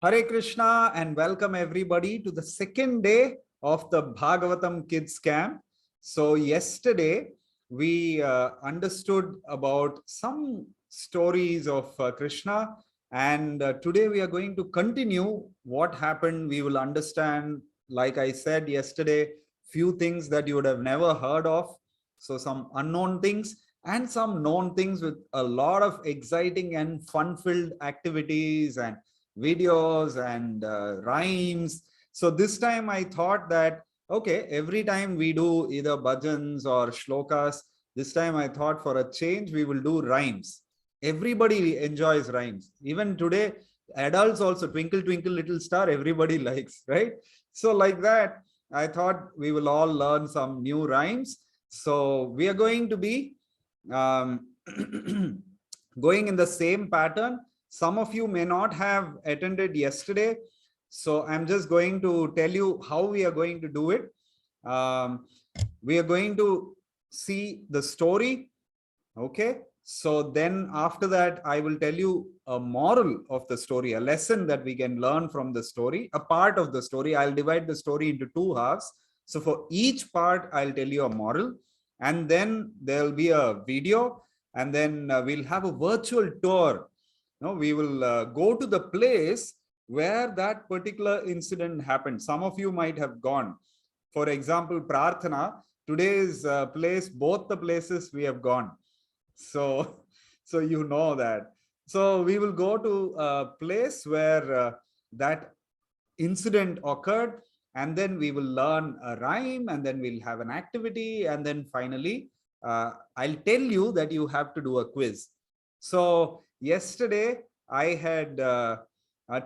Hare Krishna and welcome everybody to the second day of the Bhagavatam Kids Camp. So yesterday we understood about some stories of Krishna, and today we are going to continue what happened. We will understand, like I said yesterday, few things that you would have never heard of. So some unknown things and some known things with a lot of exciting and fun-filled activities and videos and rhymes. So this time I thought that, okay, every time we do either bhajans or shlokas, this time I thought for a change, we will do rhymes. Everybody enjoys rhymes. Even today, adults also, Twinkle, Twinkle, Little Star, everybody likes, right? So like that, I thought we will all learn some new rhymes. So we are going to be going in the same pattern. Some of you may not have attended yesterday, so I'm just going to tell you how we are going to do it. We are going to see the story, okay? So then after that, I will tell you a moral of the story, a lesson that we can learn from the story, a part of the story. I'll divide the story into two halves. So for each part, I'll tell you a moral, and then there'll be a video, and then we'll have a virtual tour. No, we will go to the place where that particular incident happened. Some of you might have gone. For example, Prarthana, today's place, both the places we have gone. So, so you know that. So we will go to a place where that incident occurred, and then we will learn a rhyme, and then we'll have an activity, and then finally, I'll tell you that you have to do a quiz. So yesterday I had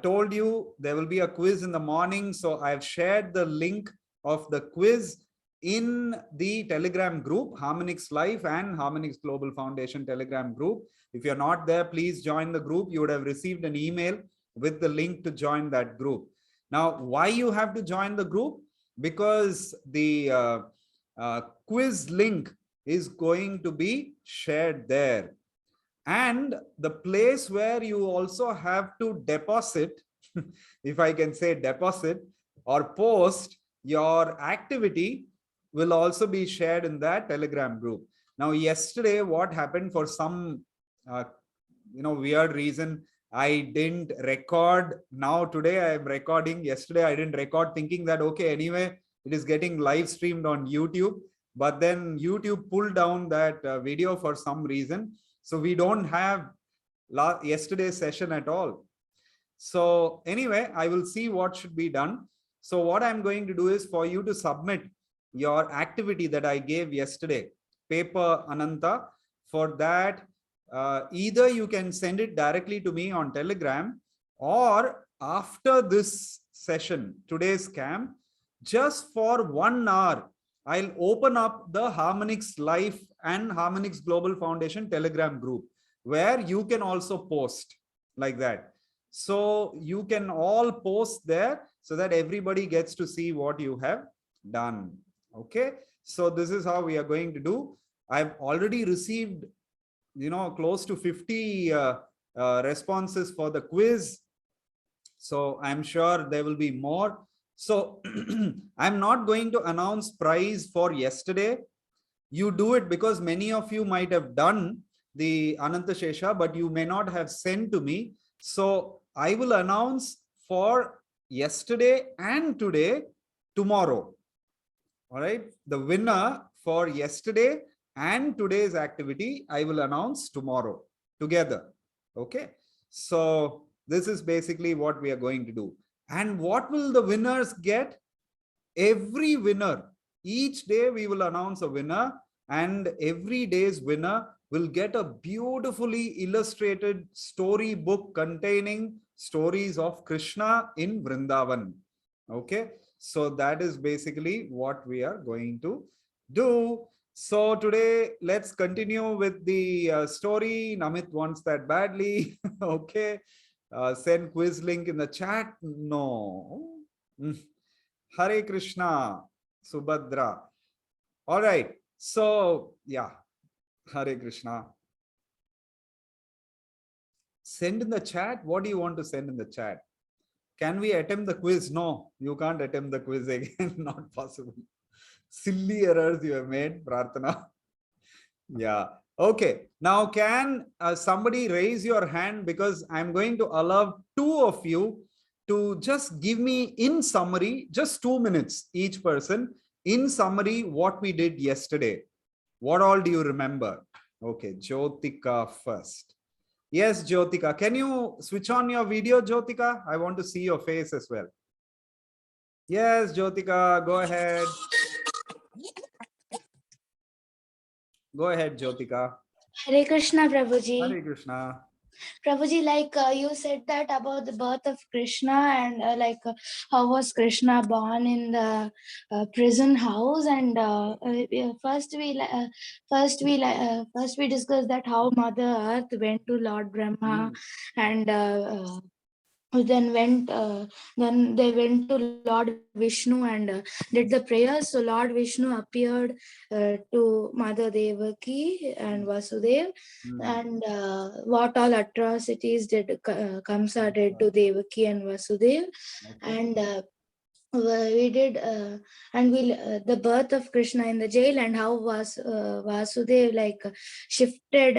told you there will be a quiz in the morning. So I've shared the link of the quiz in the Telegram group, Harmonix Life and Harmonix Global Foundation Telegram group. If you're not there, please join the group. You would have received an email with the link to join that group. Now, why you have to join the group? Because the quiz link is going to be shared there. And the place where you also have to deposit, if I can say deposit or post your activity, will also be shared in that Telegram group. Now, yesterday, what happened, for some weird reason, I didn't record. Now today I am recording. Yesterday I didn't record, thinking that, okay, anyway, it is getting live streamed on YouTube. But then YouTube pulled down that video for some reason. So we don't have yesterday's session at all. So anyway, I will see what should be done. So what I'm going to do is for you to submit your activity that I gave yesterday, paper Ananta. For that, either you can send it directly to me on Telegram, or after this session, today's camp, just for 1 hour, I'll open up the Harmonix Life and Harmonix Global Foundation Telegram group, where you can also post like that. So you can all post there so that everybody gets to see what you have done. Okay. So this is how we are going to do. I've already received, close to 50 responses for the quiz. So I'm sure there will be more. So I'm not going to announce prize for yesterday. You do it because many of you might have done the Ananta Shesha, but you may not have sent to me. So I will announce for yesterday and today, tomorrow. All right. The winner for yesterday and today's activity, I will announce tomorrow together. Okay. So this is basically what we are going to do. And what will the winners get? Every winner, each day we will announce a winner, and every day's winner will get a beautifully illustrated story book containing stories of Krishna in Vrindavan. Okay. So that is basically what we are going to do. So today, let's continue with the story. Namit wants that badly. Okay. Send quiz link in the chat. No. Hare Krishna, Subhadra. All right. So, yeah. Hare Krishna. Send in the chat. What do you want to send in the chat? Can we attempt the quiz? No, you can't attempt the quiz again. Not possible. Silly errors you have made, Prarthana. Yeah. Okay. Now, can somebody raise your hand, because I'm going to allow two of you to just give me in summary, just 2 minutes each person, in summary, what we did yesterday. What all do you remember? Okay, Jyotika first. Yes, Jyotika. Can you switch on your video, Jyotika? I want to see your face as well. Yes, Jyotika, go ahead. Go ahead, Jyotika. Hare Krishna, Prabhuji. Hare Krishna. Prabhuji, like you said that about the birth of Krishna and how was Krishna born in the prison house, and first we discussed that how Mother Earth went to Lord Brahma and then they went to Lord Vishnu and did the prayers. So Lord Vishnu appeared to Mother Devaki and Vasudev, and what all atrocities did Kamsa did to Devaki and Vasudev. And we did the birth of Krishna in the jail, and how Vasudev shifted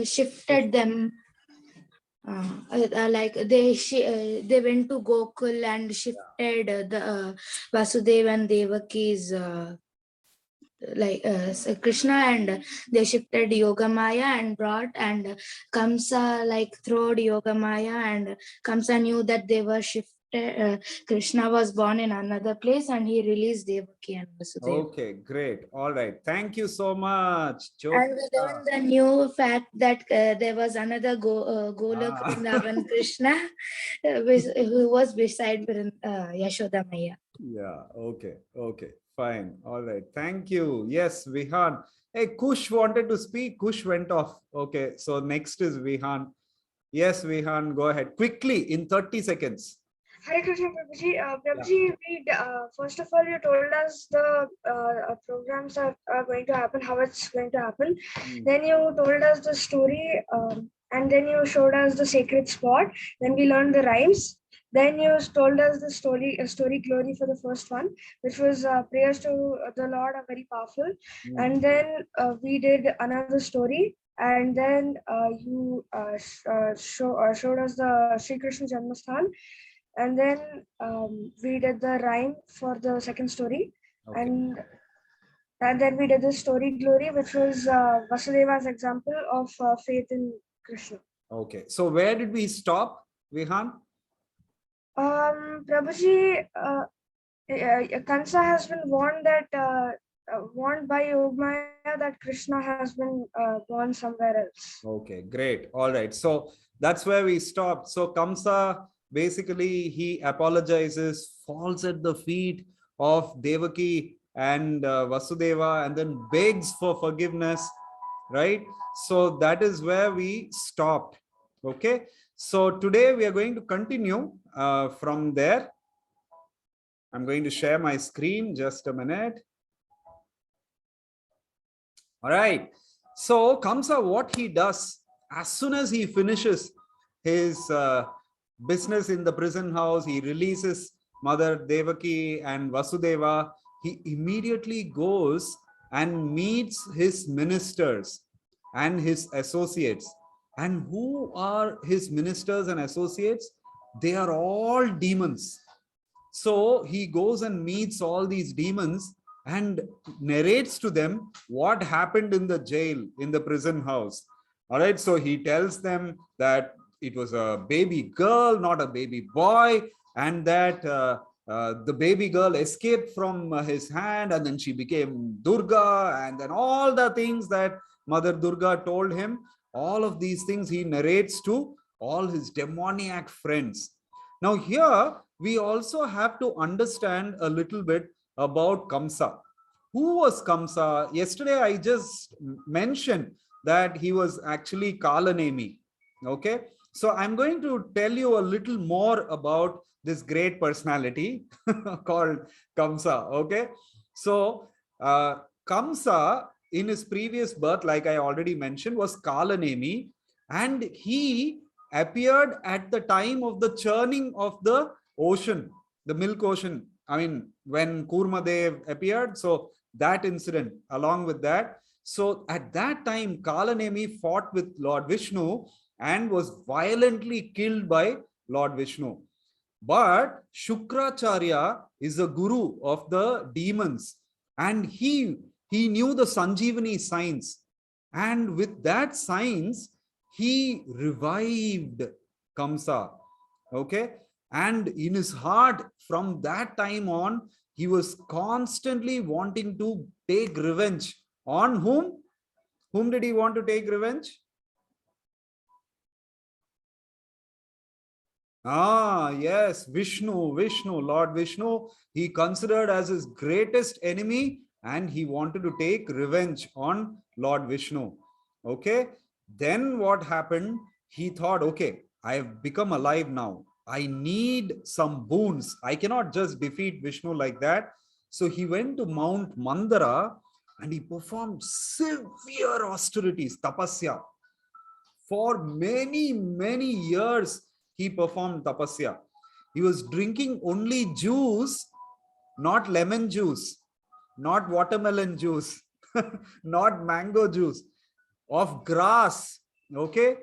shifted them. They went to Gokul and shifted the Vasudeva and Devaki's Krishna, and they shifted Yogamaya and brought, and Kamsa throwed Yogamaya, and Kamsa knew that they were shifted. Krishna was born in another place, and he released Devaki and Vasudeva. Okay, great. All right. Thank you so much, Jyotika. And we learned the new fact that there was another Golok Vrindavan Krishna who was beside Yashoda Maya. Yeah, okay, okay, fine. All right. Thank you. Yes, Vihan. Hey, Kush wanted to speak. Kush went off. Okay, so next is Vihan. Yes, Vihan, go ahead. Quickly, in 30 seconds. Hare Krishna, Prabhuji. Prabhuji, first of all, you told us the programs are going to happen, how it's going to happen. Then you told us the story, and then you showed us the sacred spot. Then we learned the rhymes. Then you told us the story glory for the first one, which was prayers to the Lord are very powerful. And then we did another story. And then you showed us the Sri Krishna Janmasthan. And then we did the rhyme for the second story. Okay. And then we did the story glory, which was Vasudeva's example of faith in Krishna. Okay. So where did we stop, Vihan? Prabhuji, Kansa has been warned by Yogamaya that Krishna has been born somewhere else. Okay, great. All right. So that's where we stopped. So Kamsa, basically, he apologizes, falls at the feet of Devaki and Vasudeva, and then begs for forgiveness, right? So that is where we stopped. Okay. So today we are going to continue from there. I'm going to share my screen, just a minute. All right. So Kamsa, what he does, as soon as he finishes his business in the prison house, he releases Mother Devaki and Vasudeva, he immediately goes and meets his ministers and his associates. And who are his ministers and associates? They are all demons. So he goes and meets all these demons and narrates to them what happened in the jail, in the prison house. All right, so he tells them that it was a baby girl, not a baby boy, and that the baby girl escaped from his hand, and then she became Durga, and then all the things that Mother Durga told him, all of these things he narrates to all his demoniac friends. Now here, we also have to understand a little bit about Kamsa. Who was Kamsa? Yesterday, I just mentioned that he was actually Kalanemi. Okay. So I'm going to tell you a little more about this great personality called Kamsa. Okay. So Kamsa, in his previous birth, like I already mentioned, was Kalanemi, and he appeared at the time of the churning of the ocean, the milk ocean. I mean, when Kurmadev appeared, so that incident along with that. So at that time, Kalanemi fought with Lord Vishnu and was violently killed by Lord Vishnu. But Shukracharya is a guru of the demons, and he knew the Sanjeevani science. And with that science, he revived Kamsa. Okay. And in his heart, from that time on, he was constantly wanting to take revenge. On whom? Whom did he want to take revenge? Ah, yes, Vishnu, Lord Vishnu, he considered as his greatest enemy, and he wanted to take revenge on Lord Vishnu. Okay. Then what happened? He thought, okay, I have become alive now. I need some boons. I cannot just defeat Vishnu like that. So he went to Mount Mandara and he performed severe austerities, tapasya. For many, many years, he performed tapasya. He was drinking only juice, not lemon juice, not watermelon juice, not mango juice, of grass. Okay.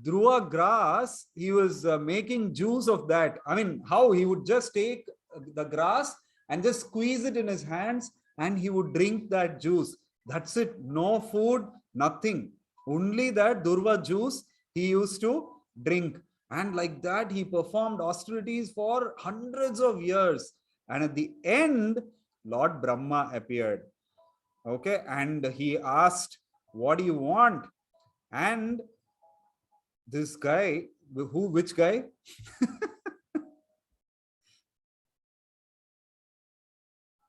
Dhruva grass, he was making juice of that. I mean, how he would just take the grass and just squeeze it in his hands and he would drink that juice. That's it. No food, nothing. Only that Dhruva juice he used to drink. And like that, he performed austerities for hundreds of years. And at the end, Lord Brahma appeared. Okay. And he asked, what do you want? And this guy, which guy?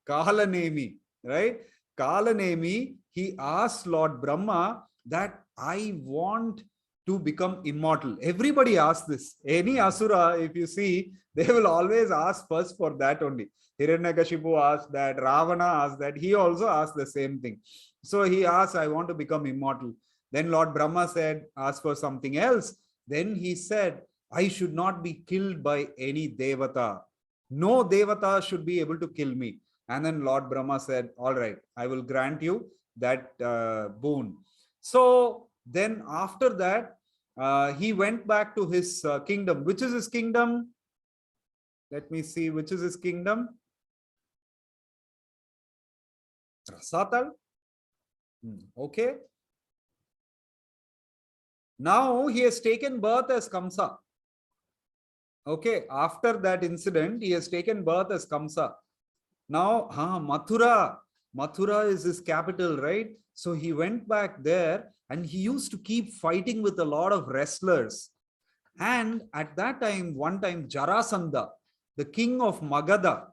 Kalanemi, right? Kalanemi, he asked Lord Brahma that I want to become immortal. Everybody asks this. Any Asura, if you see, they will always ask first for that only. Hiranyakashipu asked that, Ravana asked that, he also asked the same thing. So he asked, I want to become immortal. Then Lord Brahma said, ask for something else. Then he said, I should not be killed by any Devata. No Devata should be able to kill me. And then Lord Brahma said, all right, I will grant you that boon. So then after that, he went back to his kingdom. Which is his kingdom? Let me see, which is his kingdom? Rasatal? Okay. Now he has taken birth as Kamsa. Okay, after that incident, he has taken birth as Kamsa. Now, Mathura. Mathura is his capital, right? So he went back there and he used to keep fighting with a lot of wrestlers. And at that time, one time, Jarasandha, the king of Magadha,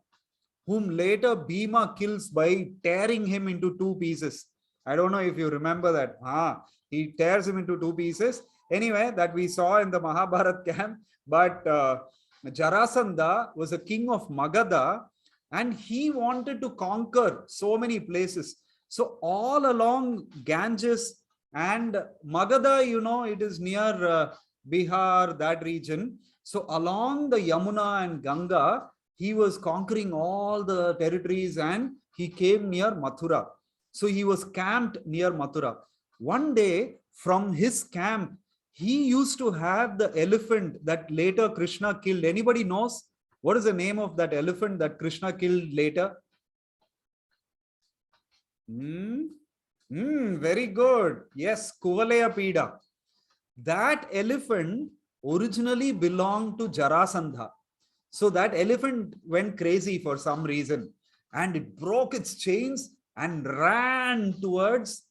whom later Bhima kills by tearing him into two pieces. I don't know if you remember that. He tears him into two pieces. Anyway, that we saw in the Mahābhārata camp. But Jarasandha was a king of Magadha and he wanted to conquer so many places. So all along Ganges and Magadha, you know, it is near Bihar, that region. So along the Yamuna and Ganga, he was conquering all the territories and he came near Mathura. So he was camped near Mathura. One day from his camp, he used to have the elephant that later Krishna killed. Anybody knows? What is the name of that elephant that Krishna killed later? Very good. Yes, Kuvalaya Pida. That elephant originally belonged to Jarasandha. So that elephant went crazy for some reason and it broke its chains and ran towards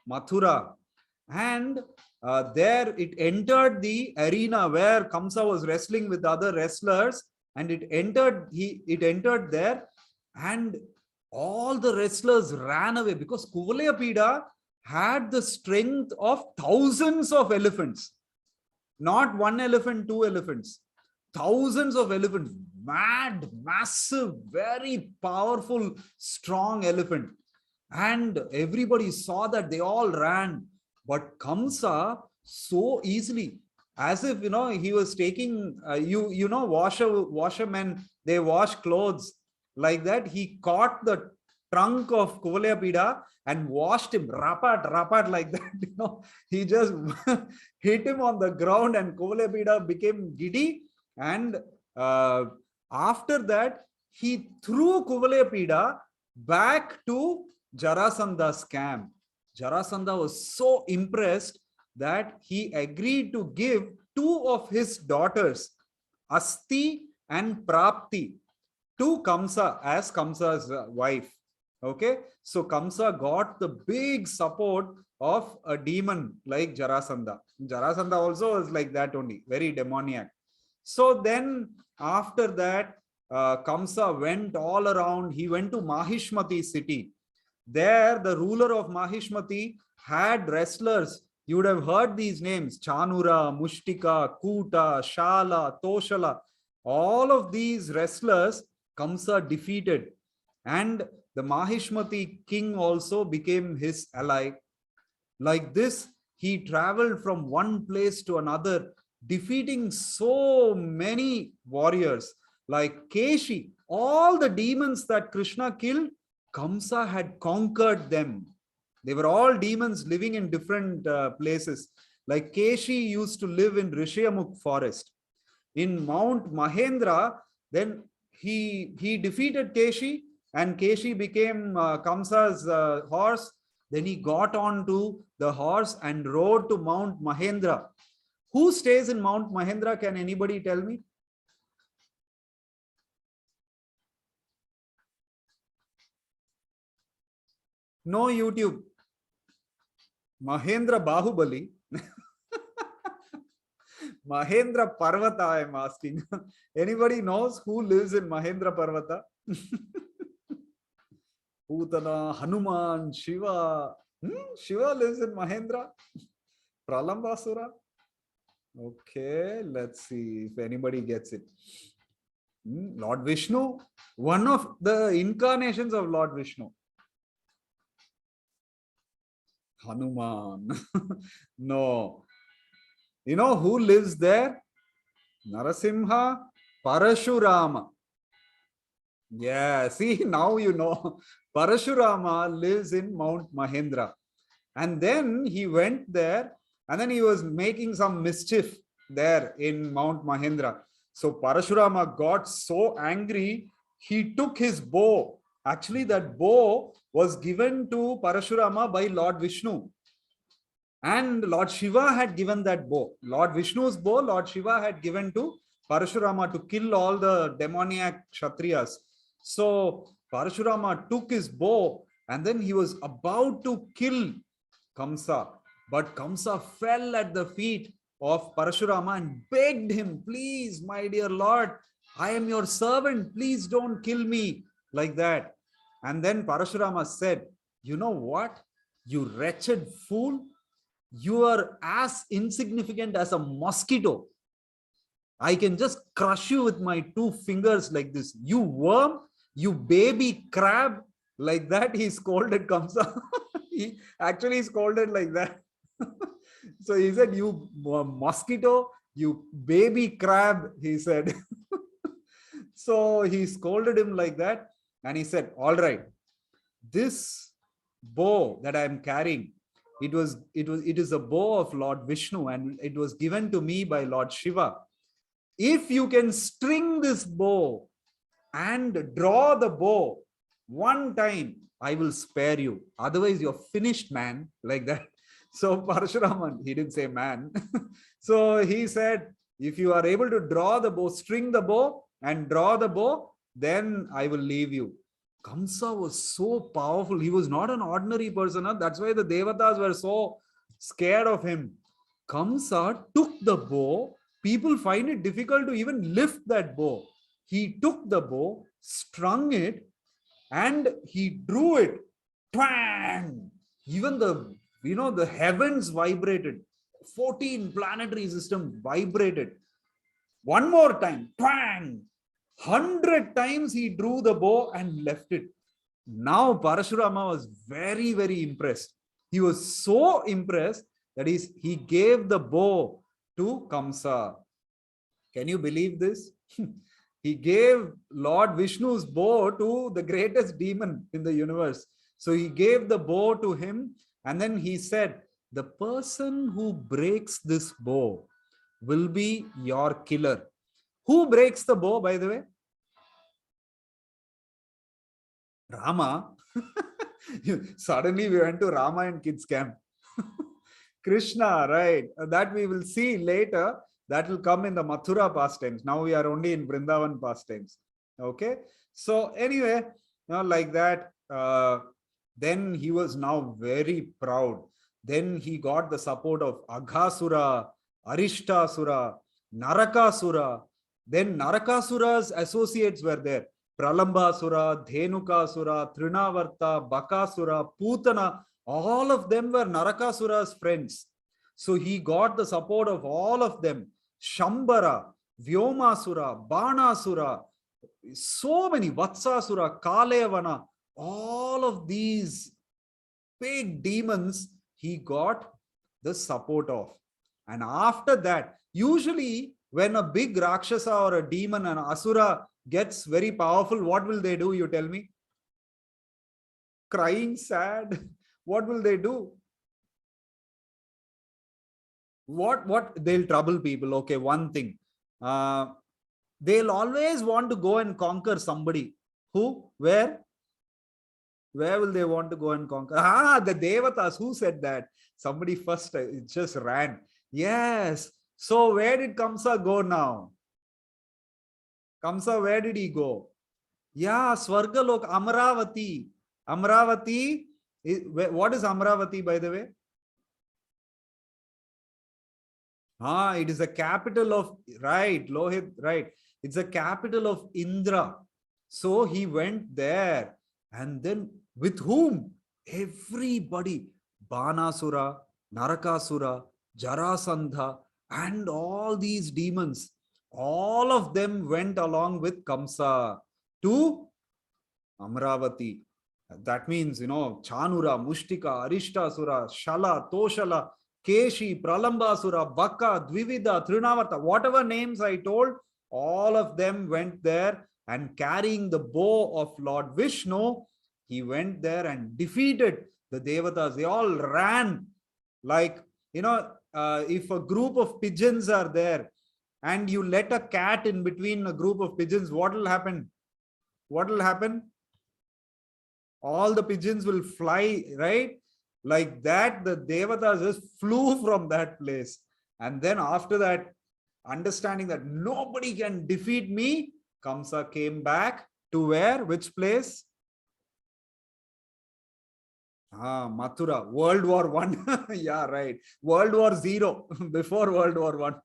Mathura. And there it entered the arena where Kamsa was wrestling with other wrestlers, and it entered there, and all the wrestlers ran away because Kuvalayapida had the strength of thousands of elephants. Not one elephant, two elephants. Thousands of elephants. Mad, massive, very powerful, strong elephant. And everybody saw that, they all ran. But Kamsa so easily, as if, he was taking, washermen, they wash clothes like that. He caught the trunk of Kuvalayapida and washed him, rapat like that. He just hit him on the ground and Kuvalayapida became giddy. And after that, he threw Kuvalayapida back to Jarasandha's camp. Jarasandha was so impressed that he agreed to give 2 of his daughters, Asti and Prapti, to Kamsa as Kamsa's wife. Okay, so Kamsa got the big support of a demon like Jarasandha. Jarasandha also was like that only, very demoniac. So then after that, Kamsa went all around. He went to Mahishmati city. There, the ruler of Mahishmati had wrestlers. You would have heard these names: Chanura, Mushtika, Kuta, Shala, Toshala. All of these wrestlers Kamsa defeated. And the Mahishmati king also became his ally. Like this, he traveled from one place to another, defeating so many warriors. Like Keshi, all the demons that Krishna killed, Kamsa had conquered them. They were all demons living in different places. Like Keshi used to live in Rishyamukh forest. In Mount Mahendra, then he defeated Keshi, and Keshi became Kamsa's horse. Then he got onto the horse and rode to Mount Mahendra. Who stays in Mount Mahendra? Can anybody tell me? No YouTube. Mahendra Bahubali. Mahendra Parvata, I am asking. Anybody knows who lives in Mahendra Parvata? Putana, Hanuman, Shiva. Shiva lives in Mahendra. Pralambasura. Okay, let's see if anybody gets it. Lord Vishnu, one of the incarnations of Lord Vishnu. Hanuman. No. You know who lives there? Narasimha Parashurama. Yeah, see, now you know. Parashurama lives in Mount Mahendra. And then he went there, and then he was making some mischief there in Mount Mahendra. So Parashurama got so angry, he took his bow. Actually, that bow was given to Parashurama by Lord Vishnu. And Lord Shiva had given that bow. Lord Vishnu's bow, Lord Shiva had given to Parashurama to kill all the demoniac Kshatriyas. So Parashurama took his bow, and then he was about to kill Kamsa. But Kamsa fell at the feet of Parashurama and begged him, please, my dear Lord, I am your servant. Please don't kill me, like that. And then Parashurama said, you know what? You wretched fool. You are as insignificant as a mosquito. I can just crush you with my 2 fingers like this. You worm, you baby crab, like that. He scolded Kamsa. He actually scolded like that. So he said, you mosquito, you baby crab, he said. So he scolded him like that. And he said, all right, this bow that I am carrying, it is a bow of Lord Vishnu, and it was given to me by Lord Shiva. If you can string this bow and draw the bow one time, I will spare you. Otherwise, you're finished, man, like that. So Parashuraman, he didn't say man. So he said, if you are able to draw the bow, string the bow and draw the bow, then I will leave you. Kamsa was so powerful. He was not an ordinary person. That's why the Devatas were so scared of him. Kamsa took the bow. People find it difficult to even lift that bow. He took the bow, strung it, and he drew it. Twang! Even the heavens vibrated. 14 planetary systems vibrated. One more time. Twang! 100 times he drew the bow and left it. Now Parashurama was very, very impressed. He was so impressed that he gave the bow to Kamsa. Can you believe this? He gave Lord Vishnu's bow to the greatest demon in the universe. So he gave the bow to him, and then he said, the person who breaks this bow will be your killer. Who breaks the bow, by the way? Rama. Suddenly we went to Rāmāyaṇa kids camp. Krishna, right? That we will see later. That will come in the Mathura pastimes. Now we are only in Vrindavan pastimes. Okay. So anyway, like that, then he was now very proud. Then he got the support of Aghasura, Arishtasura, Narakasura. Then Narakasura's associates were there. Pralambasura, Dhenukasura, Trinavarta, Bakasura, Putana. All of them were Narakasura's friends. So he got the support of all of them. Shambara, Vyomasura, Banasura, so many, Vatsasura, Kalevana, all of these big demons he got the support of. And after that, usually when a big Rakshasa or a demon, an Asura gets very powerful, what will they do? You tell me. Crying, sad. What will they do? What they'll trouble people. Okay, one thing. They'll always want to go and conquer somebody. Who? Where? Where will they want to go and conquer? The Devatas. Who said that? Somebody first it just ran. Yes. So where did Kamsa go now? Kamsa, where did he go? Yeah, Swargalok, Amravati. Amravati. What is Amravati, by the way? It is the capital of, right, Lohit, right. It's the capital of Indra. So he went there. And then with whom? Everybody. Banasura, Narakasura, Jarasandha, and all these demons. All of them went along with Kamsa to Amravati. That means, Chanura, Mushtika, Arishtasura, Shala, Toshala, Keshi, Pralambasura, Baka, Dvivida, Trinavarta, whatever names I told, all of them went there, and carrying the bow of Lord Vishnu, he went there and defeated the Devatas. They all ran like, if a group of pigeons are there and you let a cat in between a group of pigeons, what will happen? What will happen? All the pigeons will fly, right? Like that, the Devatas just flew from that place. And then after that, understanding that nobody can defeat me, Kamsa came back to where? Which place? Mathura, World War One. Yeah, right. World War Zero, before World War One.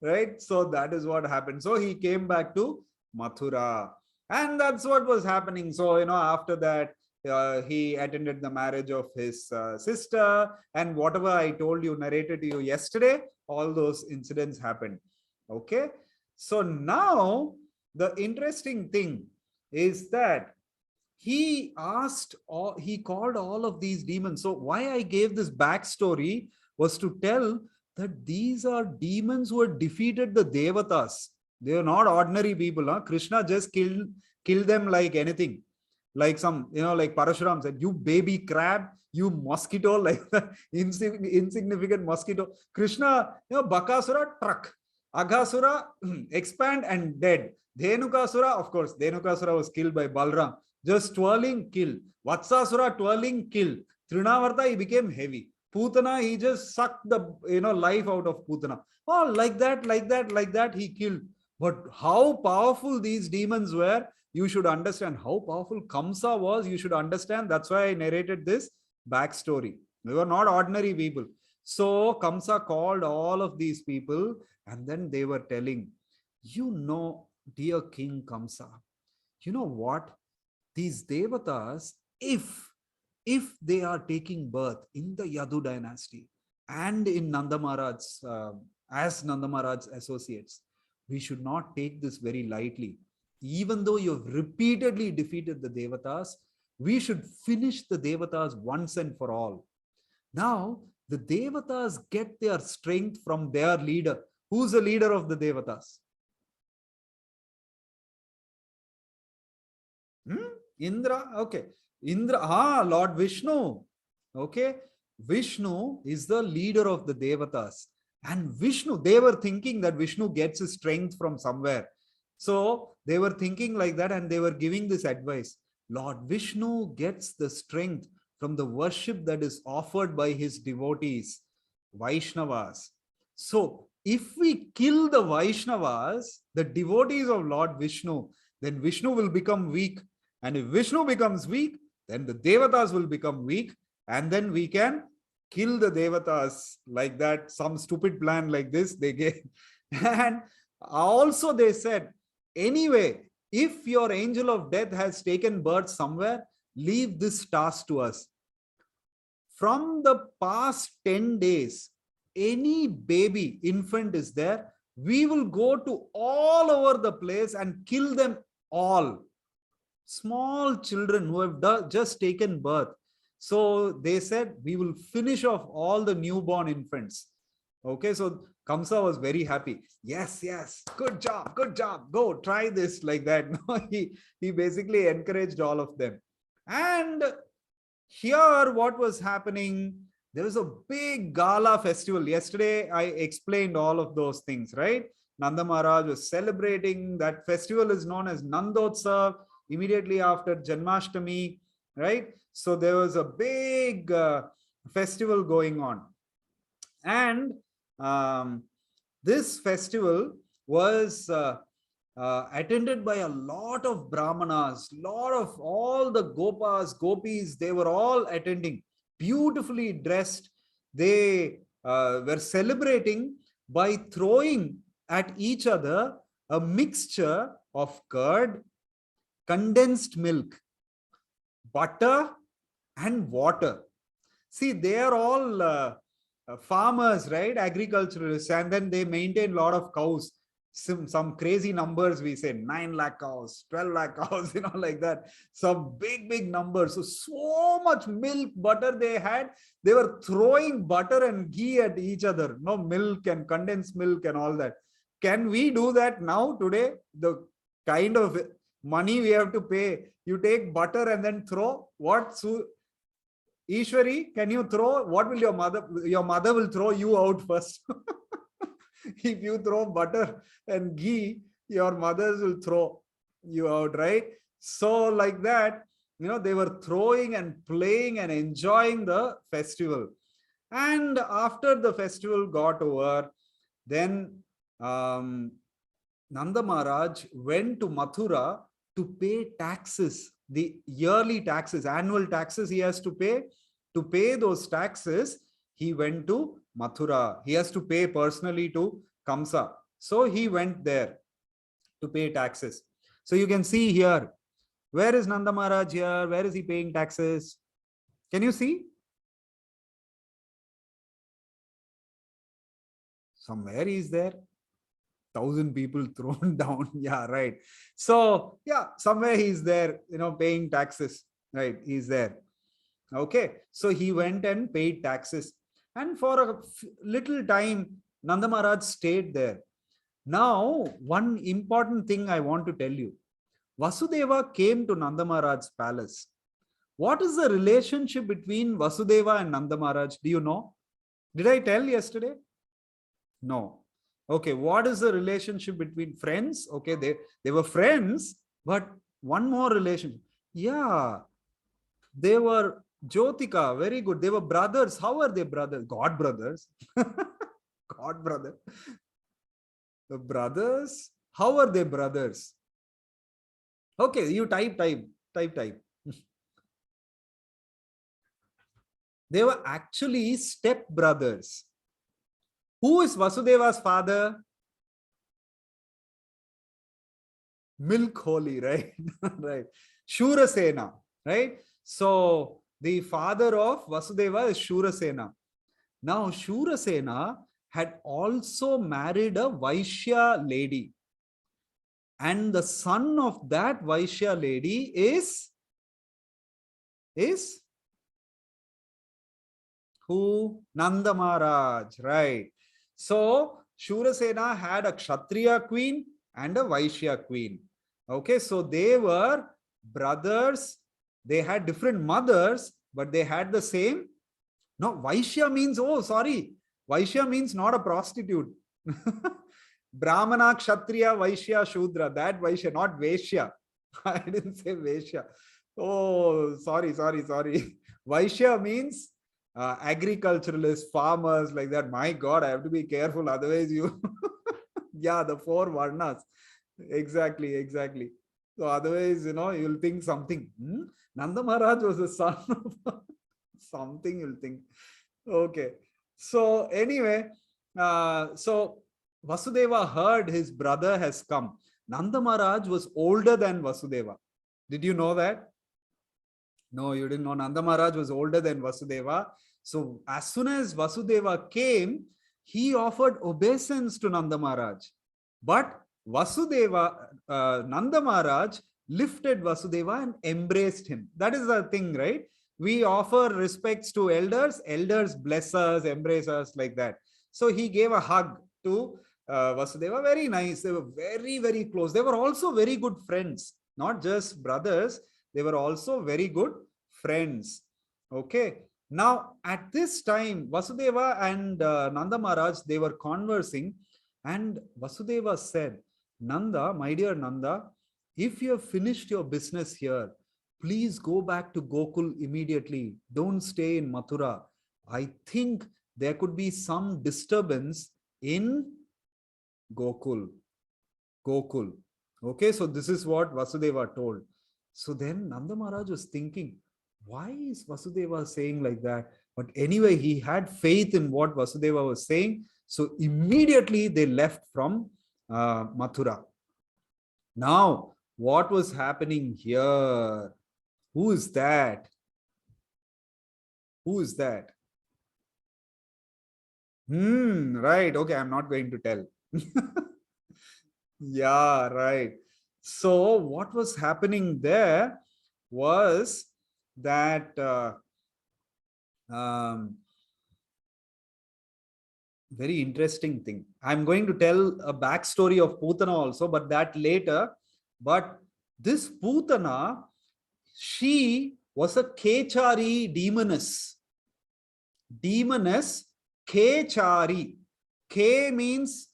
Right? So that is what happened. So he came back to Mathura. And that's what was happening. So, after that, he attended the marriage of his sister, and whatever I told you, narrated to you yesterday, all those incidents happened. Okay. So now the interesting thing is that he called all of these demons. So why I gave this backstory was to tell that these are demons who had defeated the Devatas. They are not ordinary people. Krishna just killed them like anything. Like like Parashuram said, you baby crab, you mosquito, like insignificant mosquito. Krishna, Bakasura, truck. Aghasura, expand and dead. Dhenukasura, of course, Dhenukasura was killed by Balram. Just twirling, kill. Vatsasura, twirling, kill. Trinavarta, he became heavy. Putana, he just sucked the life out of Putana. Oh, like that, he killed. But how powerful these demons were, you should understand. How powerful Kamsa was, you should understand. That's why I narrated this backstory. They were not ordinary people. So Kamsa called all of these people, and then they were telling, dear King Kamsa, you know what? These Devatas, if they are taking birth in the Yadu dynasty and in Nanda Maharaj's, as Nanda Maharaj's associates, we should not take this very lightly. Even though you have repeatedly defeated the Devatas, we should finish the Devatas once and for all. Now, the Devatas get their strength from their leader. Who's the leader of the devatas? Indra. Okay. Indra. Lord Vishnu. Okay. Vishnu is the leader of the devatas. And Vishnu, they were thinking that Vishnu gets his strength from somewhere. So they were thinking like that, and they were giving this advice. Lord Vishnu gets the strength from the worship that is offered by his devotees, Vaishnavas. So if we kill the Vaishnavas, the devotees of Lord Vishnu, then Vishnu will become weak. And if Vishnu becomes weak, then the devatas will become weak. And then we can kill the devatas like that. Some stupid plan like this they gave. And also they said, anyway, if your angel of death has taken birth somewhere, leave this task to us. From the past 10 days, any baby, infant is there, we will go to all over the place and kill them all. Small children who have just taken birth. So they said, we will finish off all the newborn infants. Okay, so Kamsa was very happy. Yes, good job, go try this, like that. He basically encouraged all of them. And here what was happening, there was a big gala festival. Yesterday I explained all of those things, right? Nanda Maharaj was celebrating. That festival is known as Nandotsav, immediately after Janmashtami, right? So there was a big festival going on. And this festival was attended by a lot of brahmanas, lot of all the gopas, gopis, they were all attending, beautifully dressed. They were celebrating by throwing at each other a mixture of curd, condensed milk, butter, and water. See, they are all farmers, right? Agriculturalists, and then they maintain a lot of cows. Some crazy numbers, we say 9 lakh cows, 12 lakh cows, like that. Some big numbers. So much milk, butter they had. They were throwing butter and ghee at each other. No, milk and condensed milk and all that. Can we do that now today? The kind of money we have to pay. You take butter and then throw what? Ishwari, can you throw? What will your mother? Your mother will throw you out first. If you throw butter and ghee, your mothers will throw you out, right? So like that, they were throwing and playing and enjoying the festival. And after the festival got over, then Nanda Maharaj went to Mathura to pay taxes, the yearly taxes, annual taxes he has to pay. To pay those taxes, he went to Mathura. He has to pay personally to Kamsa. So he went there to pay taxes. So you can see here, where is Nanda Maharaj here? Where is he paying taxes? Can you see? Somewhere he is there. 1,000 people thrown down. Yeah, right. So yeah, somewhere he's there, paying taxes, right? He's there. Okay. So he went and paid taxes. And for a little time, Nanda Maharaj stayed there. Now, one important thing I want to tell you. Vasudeva came to Nanda Maharaj's palace. What is the relationship between Vasudeva and Nanda Maharaj? Do you know? Did I tell yesterday? No. Okay, what is the relationship between friends? Okay, they were friends, but one more relationship. Yeah, they were Jyotika, very good. They were brothers. How are they brothers? God brothers. God brother. The brothers, how are they brothers? Okay, you type. They were actually step brothers. Who is Vasudeva's father? Milk holy, right? Right. Shurasena, right? So the father of Vasudeva is Shurasena. Now Shurasena had also married a Vaishya lady. And the son of that Vaishya lady is who? Nanda Maharaj, right? So Shurasena had a Kshatriya queen and a Vaishya queen. Okay, so they were brothers. They had different mothers, but they had the same. No, Vaishya means, oh, sorry. Vaishya means not a prostitute. Brahmana, Kshatriya, Vaishya, Shudra. That Vaishya, not Vaishya. I didn't say Vaishya. Oh, sorry. Vaishya means agriculturalists, farmers, like that. My God, I have to be careful. Otherwise, you. Yeah, the 4 Varnas. Exactly. So otherwise, you'll think something. Nanda Maharaj was the son of something, you'll think. Okay. So anyway, so Vasudeva heard his brother has come. Nanda Maharaj was older than Vasudeva. Did you know that? No, you didn't know. Nanda Maharaj was older than Vasudeva. So as soon as Vasudeva came, he offered obeisance to Nanda Maharaj. But Vasudeva, Nanda Maharaj lifted Vasudeva and embraced him. That is the thing, right? We offer respects to elders. Elders bless us, embrace us, like that. So he gave a hug to Vasudeva. Very nice. They were very, very close. They were also very good friends. Not just brothers. They were also very good friends. Okay. Now, at this time, Vasudeva and Nanda Maharaj, they were conversing. And Vasudeva said, Nanda, my dear Nanda, if you have finished your business here, please go back to Gokul immediately. Don't stay in Mathura. I think there could be some disturbance in Gokul. Okay, so this is what Vasudeva told. So then Nanda Maharaj was thinking, why is Vasudeva saying like that? But anyway, he had faith in what Vasudeva was saying. So immediately they left from Mathura. Now, what was happening here? Who is that? Who is that? Right. Okay, I'm not going to tell. Yeah, right. So what was happening there was that very interesting thing. I'm going to tell a backstory of Putana also, but that later. But this Putana, she was a Kechari demoness. Demoness, Kechari. K means,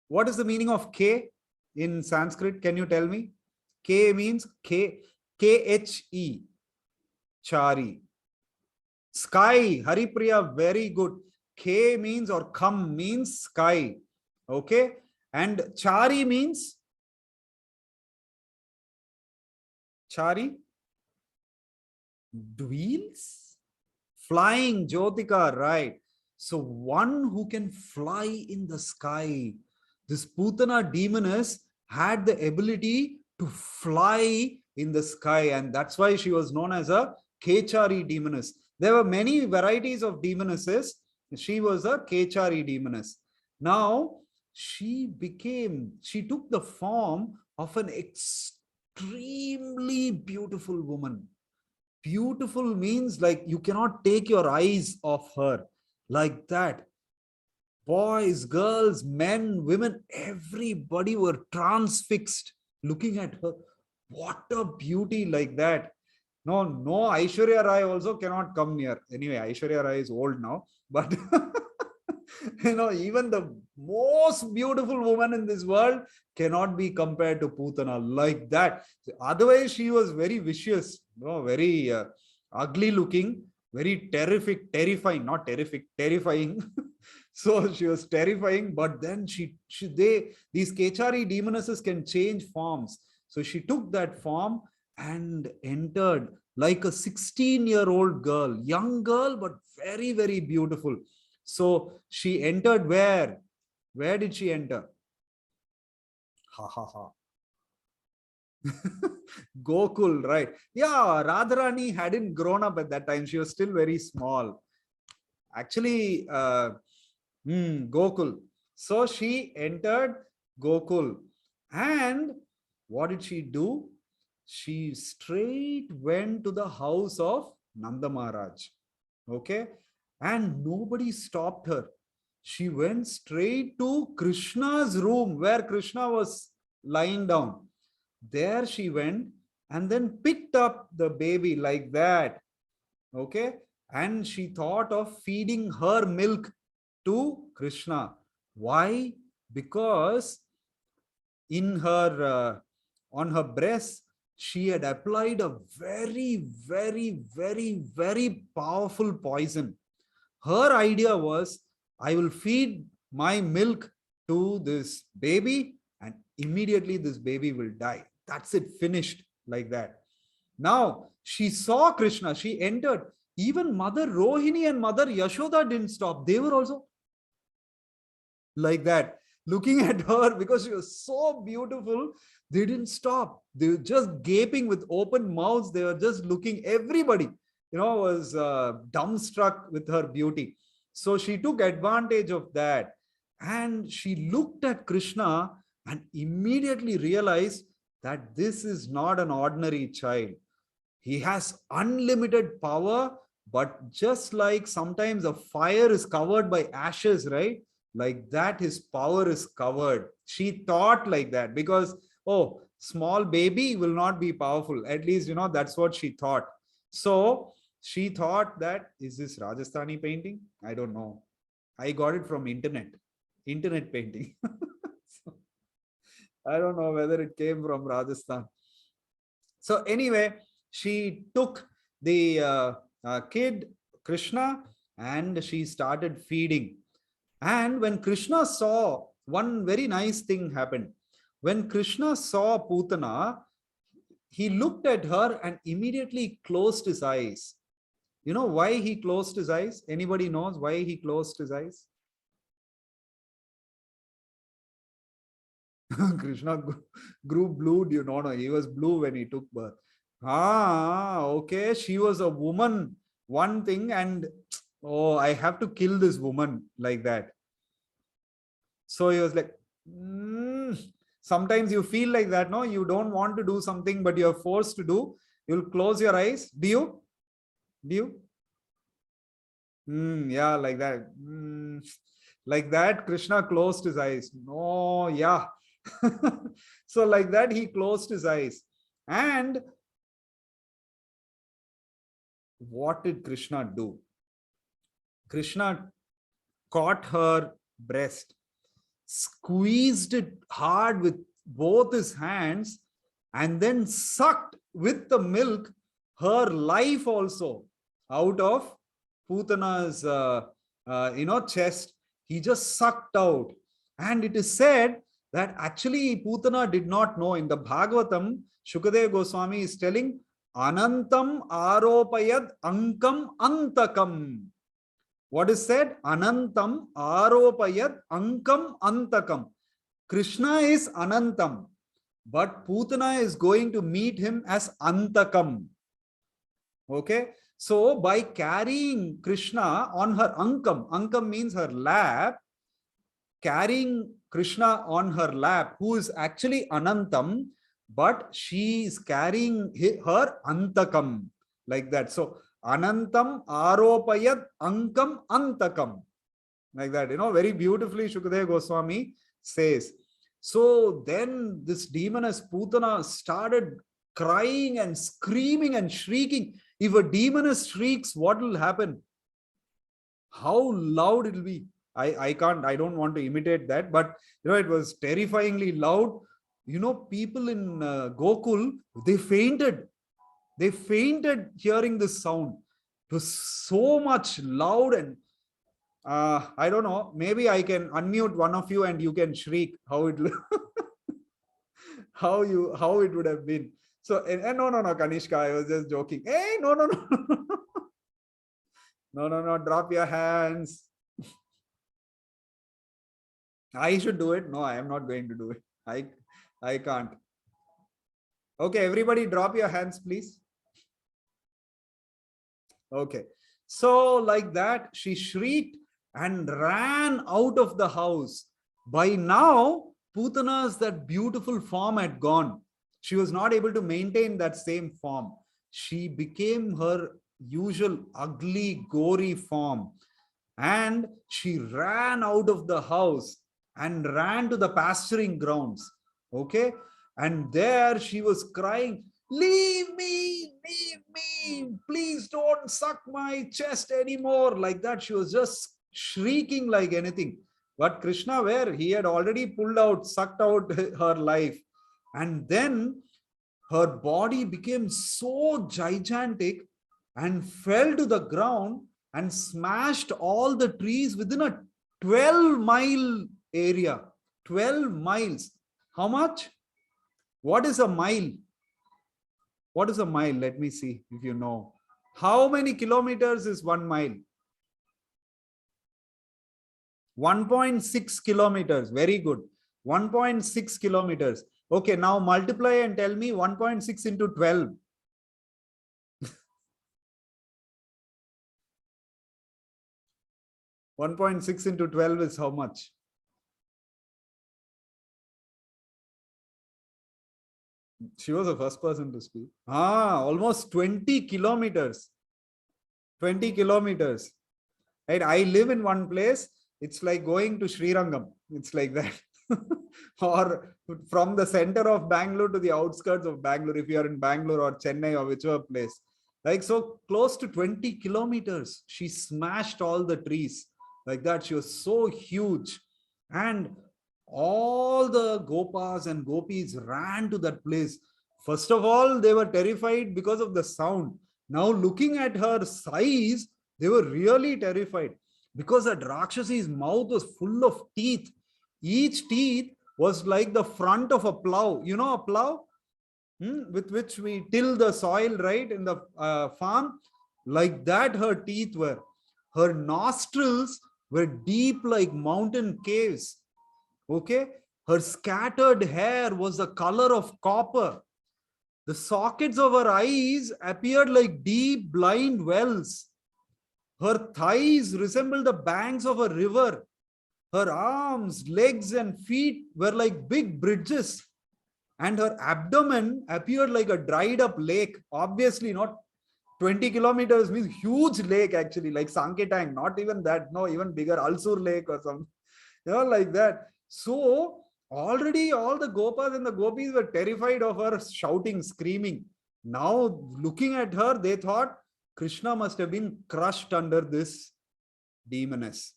what is the meaning of K in Sanskrit? Can you tell me? K means K-H-E. Chari. Sky, Haripriya, very good. K means, or Kam means sky. Okay. And Chari means? Chari? Dwells? Flying, Jyotika, right. So one who can fly in the sky. This Putana demoness had the ability to fly in the sky, and that's why she was known as a Kechari demoness. There were many varieties of demonesses. She was a Kechari demoness. Now, she took the form of an extremely beautiful woman. Beautiful means like you cannot take your eyes off her. Like that. Boys, girls, men, women, everybody were transfixed looking at her. What a beauty, like that. No, Aishwarya Rai also cannot come near. Anyway, Aishwarya Rai is old now, but even the most beautiful woman in this world cannot be compared to Putana, like that. Otherwise, she was very vicious, very ugly looking, very terrifying. So she was terrifying, but then these Kechari demonesses can change forms. So she took that form and entered like a 16-year-old girl, young girl, but very, very beautiful. So she entered where? Where did she enter? Gokul, right? Yeah, Radharani hadn't grown up at that time. She was still very small. Actually, Gokul. So she entered Gokul. And what did she do? She straight went to the house of Nanda Maharaj. Okay. And nobody stopped her. she went straight to Krishna's room where Krishna was lying down. There she went and then picked up the baby like that. Okay. And she thought of feeding her milk to Krishna. Why? Because in her on her breast, she had applied a very, very, very, very powerful poison. Her idea was, I will feed my milk to this baby and immediately this baby will die. That's it, finished like that. Now she saw Krishna, she entered. Even Mother Rohini and Mother Yashoda didn't stop. They were also like that, looking at her because she was so beautiful. They didn't stop. They were just gaping with open mouths. They were just looking. Everybody, was dumbstruck with her beauty. So she took advantage of that. And she looked at Krishna and immediately realized that this is not an ordinary child. He has unlimited power, but just like sometimes a fire is covered by ashes, right? Like that, his power is covered. She thought like that because, oh, small baby will not be powerful. At least, that's what she thought. So she thought that, is this Rajasthani painting? I don't know. I got it from internet painting. So, I don't know whether it came from Rajasthan. So anyway, she took the kid, Krishna, and she started feeding. And when Krishna saw, one very nice thing happened. When Krishna saw Putana, he looked at her and immediately closed his eyes. You know why he closed his eyes? Anybody knows why he closed his eyes? Krishna grew blue. Do you know? No, he was blue when he took birth. Okay. She was a woman, one thing, and oh, I have to kill this woman like that. So he was like, sometimes you feel like that, no? You don't want to do something, but you're forced to do. You'll close your eyes. Do you? Do you? Yeah, like that. Like that, Krishna closed his eyes. No, yeah. So like that, he closed his eyes. And what did Krishna do? Krishna caught her breast, squeezed it hard with both his hands, and then sucked with the milk her life also out of Putana's chest. He just sucked out. And it is said that actually Putana did not know. In the Bhagavatam, Shukadeva Goswami is telling, Anantam aropayad ankam antakam. What is said? Anantam aropayad ankam antakam. Krishna is Anantam, but Putana is going to meet him as Antakam. Okay. So by carrying Krishna on her ankam means her lap, carrying Krishna on her lap, who is actually Anantam, but she is carrying her Antakam like that. So Anantam aropayad ankam antakam. Like that, very beautifully Shukadeva Goswami says. So then this demoness Putana started crying and screaming and shrieking. If a demoness shrieks, what will happen? How loud it will be. I don't want to imitate that, but it was terrifyingly loud. People in Gokul, they fainted. They fainted hearing this sound. It was so much loud, and I don't know, maybe I can unmute one of you and you can shriek how it how it would have been. So no, Kanishka, I was just joking. Hey, no. No, drop your hands. I should do it. No, I am not going to do it. I can't. Okay, everybody drop your hands, please. Okay. So like that, she shrieked and ran out of the house. By now, Putana's that beautiful form had gone. She was not able to maintain that same form. She became her usual ugly, gory form. And she ran out of the house and ran to the pasturing grounds. Okay. And there she was crying, leave me, please don't suck my chest anymore. Like that, she was just shrieking like anything. But Krishna, where he had already pulled out, sucked out her life. And then her body became so gigantic and fell to the ground and smashed all the trees within a 12-mile area. 12 miles. How much? What is a mile? What is a mile? Let me see if you know. How many kilometers is 1 mile? 1.6 kilometers. Very good. 1.6 kilometers. Okay, now multiply and tell me 1.6 into 12. 1.6 into 12 is how much? She was the first person to speak. Almost 20 kilometers. 20 kilometers. Right? I live in one place. It's like going to Srirangam. It's like that. Or from the center of Bangalore to the outskirts of Bangalore, if you are in Bangalore or Chennai or whichever place. Like, so close to 20 kilometers. She smashed all the trees. Like that. She was so huge. And all the gopas and gopis ran to that place. First of all, they were terrified because of the sound. Now looking at her size, they were really terrified because that Rakshasi's mouth was full of teeth. Each teeth was like the front of a plow. You know a plow? With which we till the soil, right, in the farm. Like that her teeth were. Her nostrils were deep like mountain caves. Okay, her scattered hair was the color of copper. The sockets of her eyes appeared like deep blind wells. Her thighs resembled the banks of a river. Her arms, legs, and feet were like big bridges. And her abdomen appeared like a dried up lake. Obviously, not 20 kilometers means huge lake, actually, like Sanketang, not even that, no, even bigger, Alsur Lake or something, like that. So already all the gopas and the gopis were terrified of her shouting, screaming. Now looking at her, they thought Krishna must have been crushed under this demoness.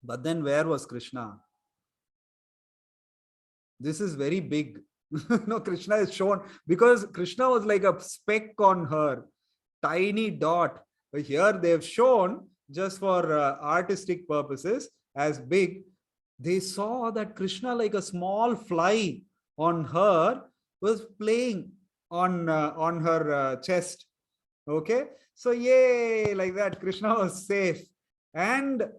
But then where was Krishna? This is very big. No, Krishna is shown because Krishna was like a speck on her, tiny dot. But here they have shown just for artistic purposes as big. They saw that Krishna, like a small fly on her, was playing on her chest. Okay, so yay, like that, Krishna was safe. And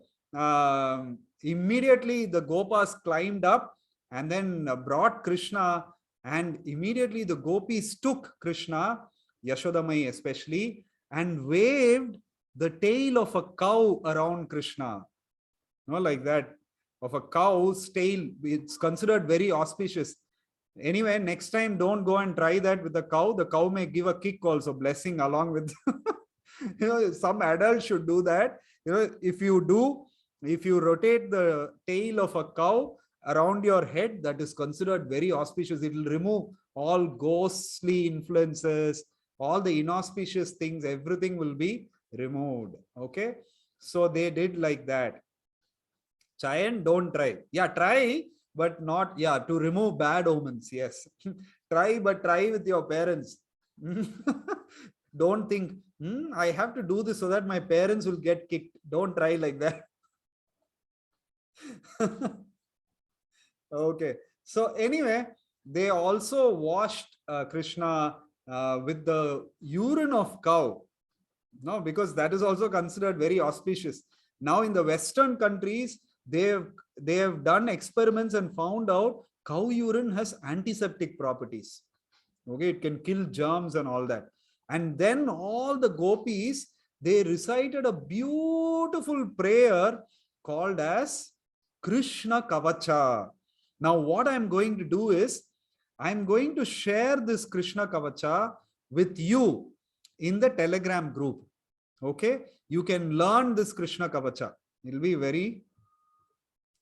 immediately the gopas climbed up and then brought Krishna, and immediately the gopis took Krishna, Yashodamai especially, and waved the tail of a cow around Krishna. Like that, of a cow's tail. It's considered very auspicious. Anyway, next time don't go and try that with the cow. The cow may give a kick also, blessing along with some adults should do that. If you rotate the tail of a cow around your head, that is considered very auspicious. It will remove all ghostly influences, all the inauspicious things, everything will be removed. Okay, so they did like that. Giant, don't try. Yeah, try, but not, to remove bad omens. Yes. Try, but try with your parents. Don't think, I have to do this so that my parents will get kicked. Don't try like that. Okay. So anyway, they also washed Krishna with the urine of cow. No, because that is also considered very auspicious. Now in the Western countries, they have done experiments and found out cow urine has antiseptic properties. Okay, it can kill germs and all that. And then all the gopis, they recited a beautiful prayer called as Krishna Kavacha. Now what I'm going to do is, I'm going to share this Krishna Kavacha with you in the Telegram group. Okay, you can learn this Krishna Kavacha. It'll be very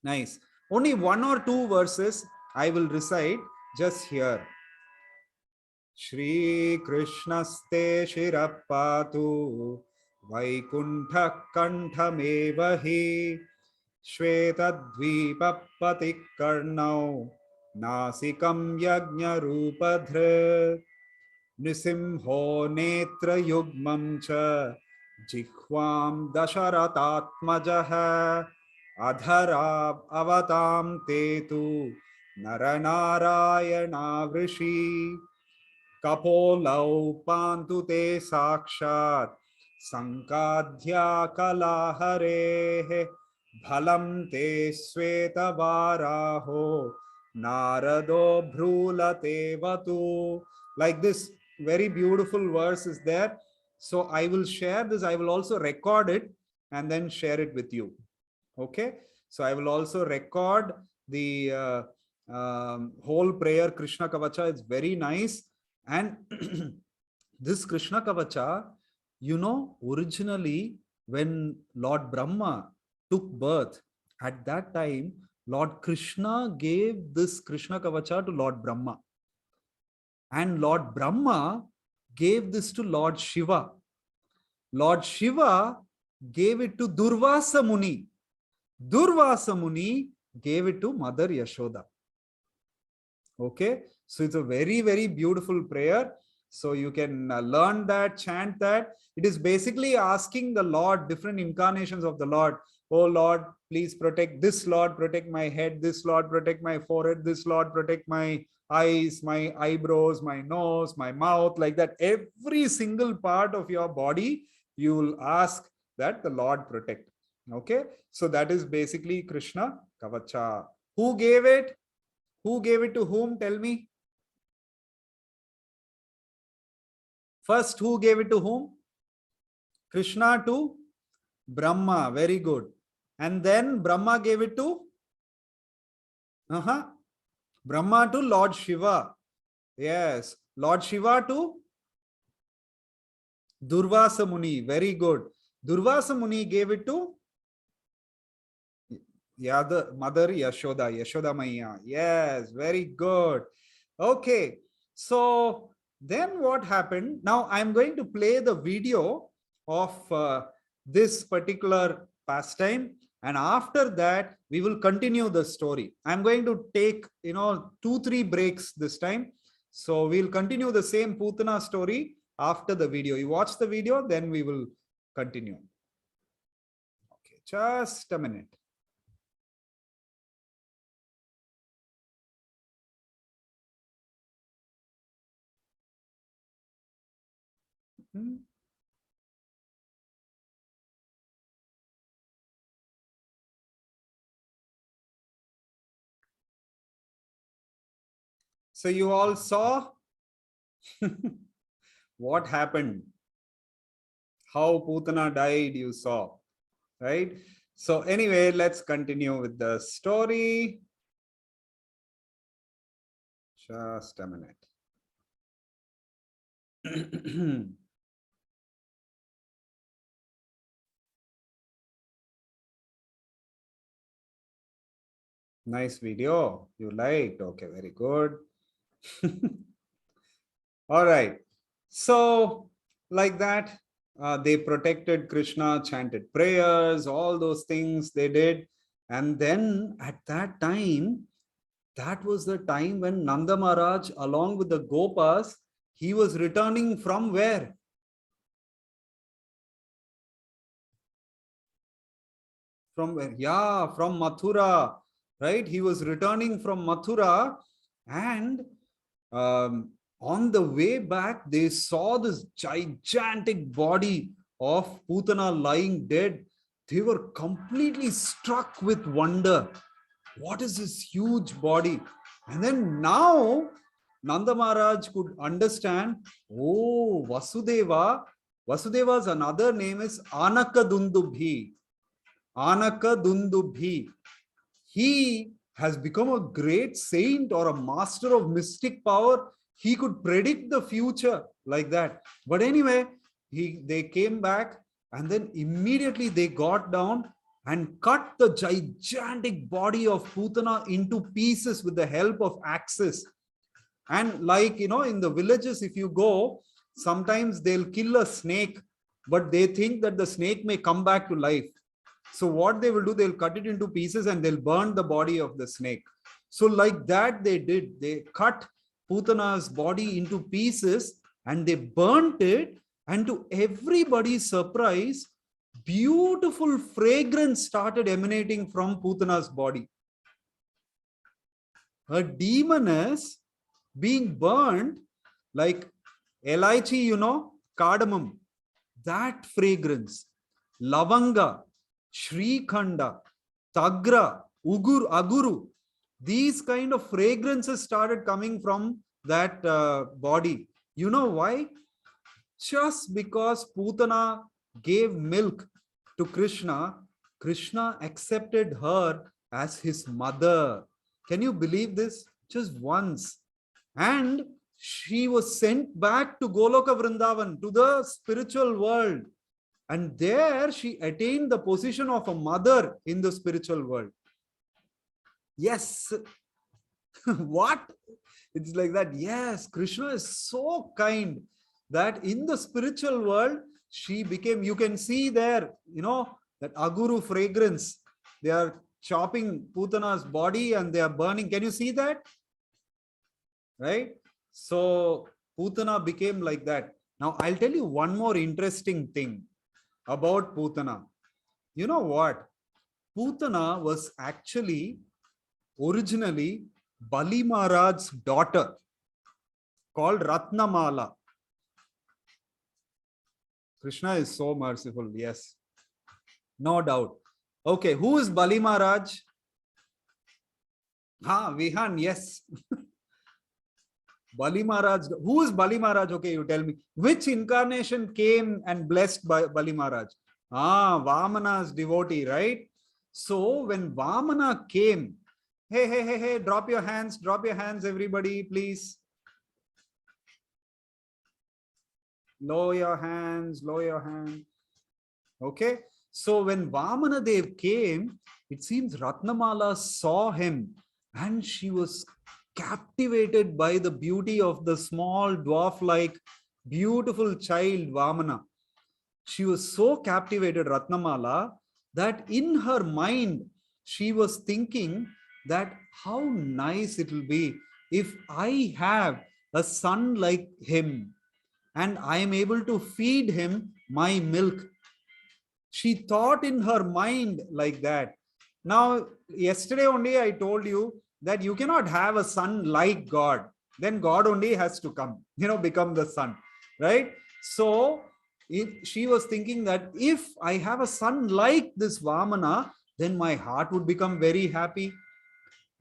nice. Only 1 or 2 verses I will recite just here. Shri Krishnaste Shirapatu Vaikuntha Kanthamevahi Shvetadvipapatik Karnau Nasikam Yajna Rupadhra Nisimho Netra Yugmam Cha Jikhvam Dasharatatmajaha Adharab Avatam Tetu Naranarayana Vrishi Kapolau Pantu Te Sakshat Sankadhya Kalahare Bhalam Te Sveta Varaho Narado Bhrulate Vatu. Like this very beautiful verse is there. So I will share this. I will also record it and then share it with you. Okay. So I will also record the whole prayer. Krishna Kavacha is very nice. And this Krishna Kavacha, you know, originally when Lord Brahma took birth, at that time, Lord Kṛṣṇa gave this Krishna Kavacha to Lord Brahma. And Lord Brahma gave this to Lord Shiva. Lord Shiva gave it to Durvasa Muni. Durvasa Muni gave it to Mother Yashoda. Okay, so it's a very, very beautiful prayer. So you can learn that, chant that. It is basically asking the Lord, different incarnations of the Lord. Oh Lord, please protect this Lord, protect my head. This Lord, protect my forehead. This Lord, protect my eyes, my eyebrows, my nose, my mouth, like that. Every single part of your body, you will ask that the Lord protect. Okay, so that is basically Krishna Kavacha. Who gave it? Who gave it to whom? Tell me. First, who gave it to whom? Krishna to Brahma. Very good. And then Brahma gave it to Brahma to Lord Shiva. Yes. Lord Shiva to Durvasa Muni. Very good. Durvasa Muni gave it to Mother Yashoda. Yashoda Maya. Yes. Very good. Okay. So then what happened? Now I'm going to play the video of this particular pastime. And after that, we will continue the story. I'm going to take, 2-3 breaks this time. So we'll continue the same Putana story after the video. You watch the video, then we will continue. Okay, just a minute. So you all saw what happened, how Putana died, you saw, right? So anyway, let's continue with the story. Just a minute. Nice video. You liked? Okay, very good. All right. So like that, they protected Krishna, chanted prayers, all those things they did. And then at that time, that was the time when Nanda Maharaj, along with the Gopas, he was returning from where? From where? Yeah, from Mathura, right? He was returning from Mathura, and on the way back, they saw this gigantic body of Putana lying dead. They were completely struck with wonder. What is this huge body? And then now Nanda Maharaj could understand, oh, Vasudeva. Vasudeva's another name is Anakadundubhi. Anakadundubhi. He has become a great saint or a master of mystic power. He could predict the future like that. But anyway, they came back, and then immediately they got down and cut the gigantic body of Putana into pieces with the help of axes. And like, in the villages, if you go, sometimes they'll kill a snake, but they think that the snake may come back to life. So what they will do, they'll cut it into pieces and they'll burn the body of the snake. So like that they did. They cut Putana's body into pieces and they burnt it. And to everybody's surprise, beautiful fragrance started emanating from Putana's body. A demoness being burned, like elaichi, cardamom, that fragrance, lavanga, Shrikhanda, Tagra, Aguru, these kind of fragrances started coming from that body. You know why? Just because Putana gave milk to Krishna, Krishna accepted her as his mother. Can you believe this? Just once. And she was sent back to Goloka Vrindavan, to the spiritual world. And there she attained the position of a mother in the spiritual world. Yes. What? It's like that. Yes, Krishna is so kind that in the spiritual world, she became, you can see there, that Aguru fragrance. They are chopping Putana's body and they are burning. Can you see that? Right? So Putana became like that. Now I'll tell you one more interesting thing about Putana. You know what? Putana was actually originally Bali Maharaj's daughter called Ratnamala. Krishna is so merciful. Yes, no doubt. Okay, who is Bali Maharaj? Vihan, yes. Bali Maharaj. Who is Bali Maharaj? Okay, you tell me. Which incarnation came and blessed by Bali Maharaj? Vamana's devotee, right? So when Vamana came, hey, drop your hands, everybody, please. Lower your hands. Okay. So when Vamana Dev came, it seems Ratnamala saw him and she was captivated by the beauty of the small dwarf-like beautiful child Vamana. She was so captivated, Ratnamala, that in her mind, she was thinking that how nice it will be if I have a son like him and I am able to feed him my milk. She thought in her mind like that. Now, yesterday only I told you that you cannot have a son like God. Then God only has to come, become the son, right? So she was thinking that if I have a son like this Vamana, then my heart would become very happy.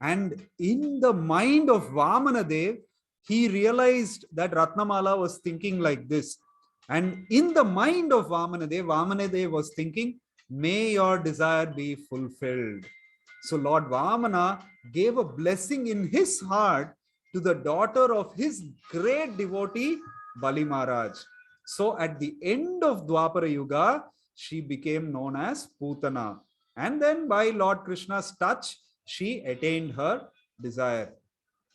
And in the mind of Vamana Dev, he realized that Ratnamala was thinking like this. And in the mind of Vamana Dev was thinking, may your desire be fulfilled. So Lord Vamana gave a blessing in his heart to the daughter of his great devotee, Bali Maharaj. So at the end of Dwapara Yuga, she became known as Putana. And then by Lord Krishna's touch, she attained her desire.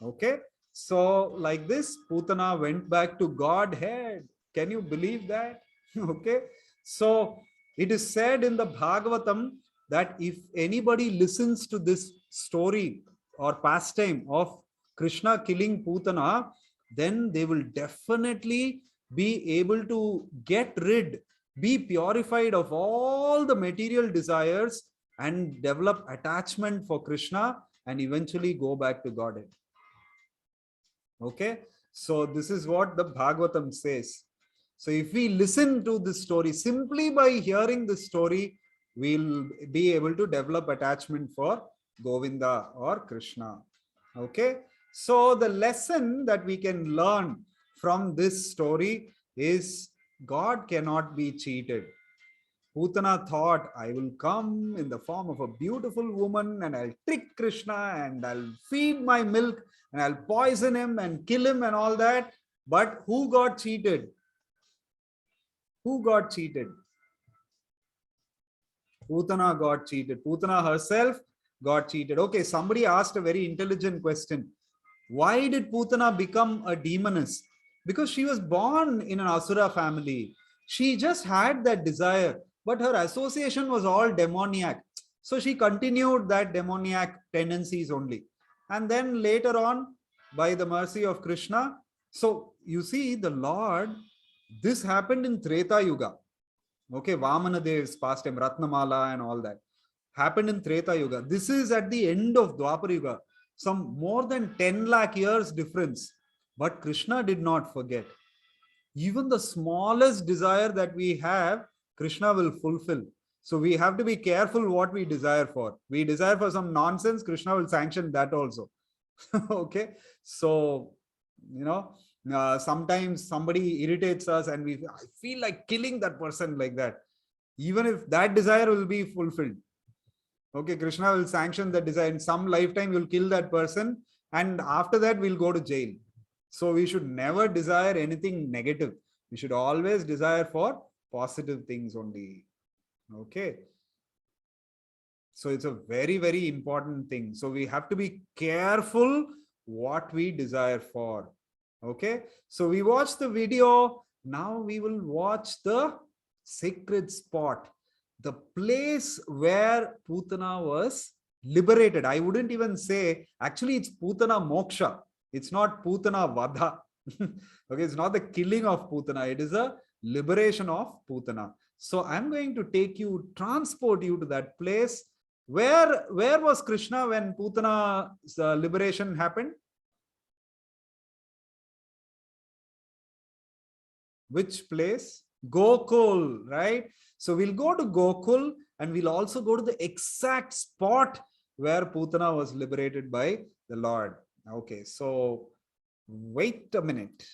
Okay. So like this, Putana went back to Godhead. Can you believe that? Okay. So it is said in the Bhagavatam that if anybody listens to this story or pastime of Krishna killing Putana, then they will definitely be able to be purified of all the material desires and develop attachment for Krishna and eventually go back to Godhead. Okay, so this is what the Bhagavatam says. So if we listen to this story, simply by hearing this story, we'll be able to develop attachment for Govinda or Krishna. Okay, so the lesson that we can learn from this story is God cannot be cheated. Putana thought, I will come in the form of a beautiful woman and I'll trick Krishna and I'll feed my milk and I'll poison him and kill him and all that. But who got cheated? Who got cheated? Putana got cheated. Putana herself got cheated. Okay, somebody asked a very intelligent question. Why did Putana become a demoness? Because she was born in an Asura family. She just had that desire, but her association was all demoniac. So she continued that demoniac tendencies only. And then later on, by the mercy of Krishna, so you see the Lord, this happened in Treta Yuga. Okay, Vamana Dev's pastime, Ratnamala and all that happened in Treta Yuga. This is at the end of Dwapar Yuga, some more than 10 lakh years difference. But Krishna did not forget. Even the smallest desire that we have, Krishna will fulfill. So we have to be careful what we desire for. We desire for some nonsense, Krishna will sanction that also. Okay, so sometimes somebody irritates us and I feel like killing that person like that. Even if that desire will be fulfilled, okay, Krishna will sanction that desire. In some lifetime, you'll kill that person, and after that, we'll go to jail. So we should never desire anything negative. We should always desire for positive things only. Okay. So it's a very, very important thing. So we have to be careful what we desire for. Okay. So we watched the video. Now we will watch the sacred spot, the place where Putana was liberated. I wouldn't even say, actually it's Putana Moksha. It's not Putana Vadha. Okay, it's not the killing of Putana. It is a liberation of Putana. So I'm going to transport you to that place. Where was Krishna when Putana's liberation happened? Which place? Gokul, right? So we'll go to Gokul and we'll also go to the exact spot where Putana was liberated by the Lord. Okay, so wait a minute.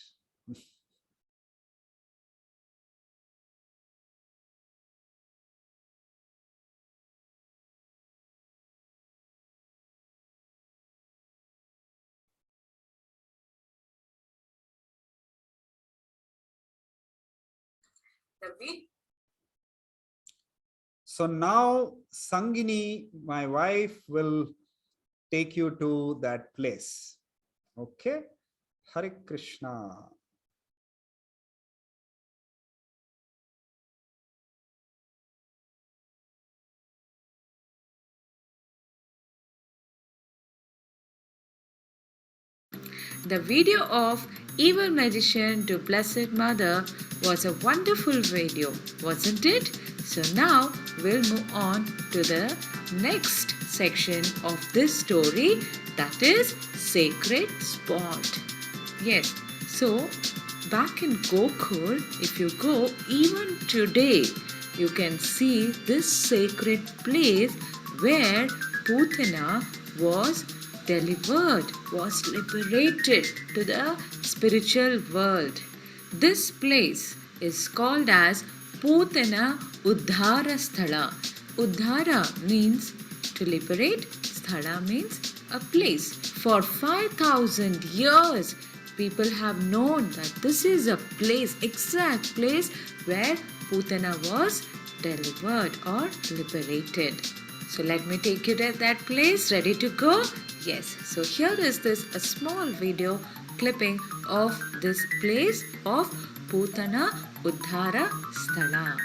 So now Sangini, my wife, will take you to that place. Okay, Hare Krishna. The video of Evil Magician to Blessed Mother was a wonderful video, wasn't it? So now we'll move on to the next section of this story, that is Sacred Spot. Yes, so back in Gokul, if you go even today, you can see this sacred place where Putana was delivered, was liberated to the spiritual world. This place is called as Putana Uddhara Sthala. Uddhara means to liberate, Sthala means a place. For 5,000 years, people have known that this is a place, exact place where Putana was delivered or liberated. So let me take you to that place. Ready to go? Yes. So here is a small video clipping of this place of Putana Uddhara Sthala.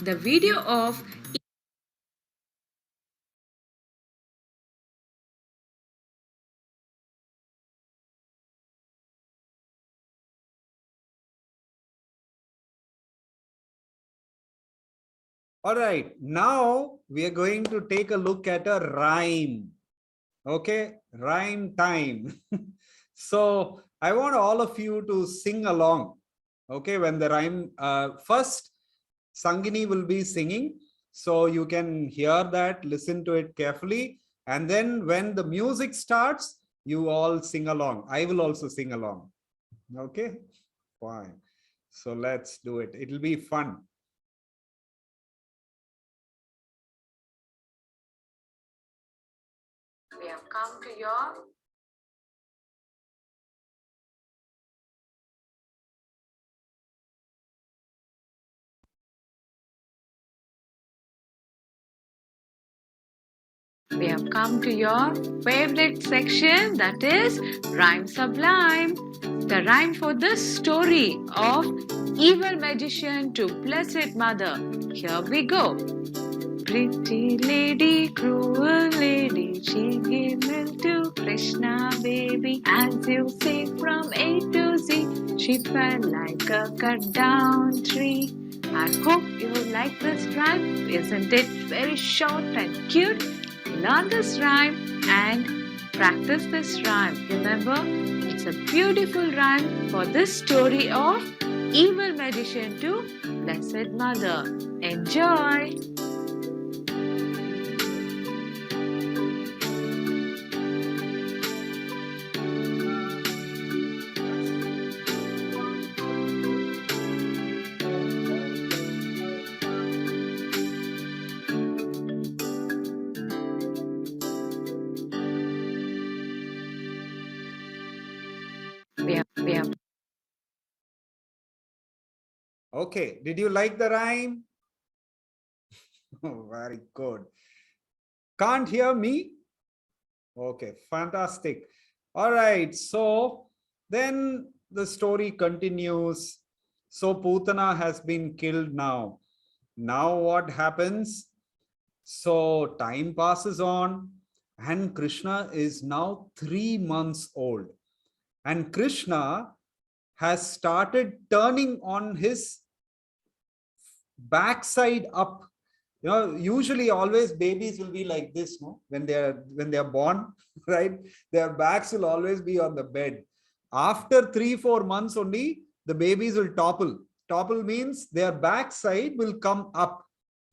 the video of All right, now we are going to take a look at a rhyme. Okay, rhyme time. So I want all of you to sing along. Okay, when the rhyme, first Sangini will be singing. So you can hear that, listen to it carefully. And then when the music starts, you all sing along. I will also sing along. Okay, fine. So let's do it. It'll be fun. we have come to your favorite section, that is Rhyme Sublime. The rhyme for this story of evil magician to Blessed Mother. Here we go. Pretty lady, cruel lady, she gave milk to Krishna baby. As you see from A to Z, she fell like a cut down tree. I hope you like this rhyme. Isn't it very short and cute? Learn this rhyme and practice this rhyme. Remember, it's a beautiful rhyme for this story of evil magician to Blessed Mother. Enjoy! Okay, did you like the rhyme? Oh, very good. Can't hear me? Okay, fantastic. All right, so then the story continues. So Putana has been killed now. Now what happens? So time passes on and Krishna is now 3 months old. And Krishna has started turning on his backside up. You know, usually always babies will be like this, no? When they're born, right? Their backs will always be on the bed. After 3-4 months only, the babies will topple. Topple means their backside will come up,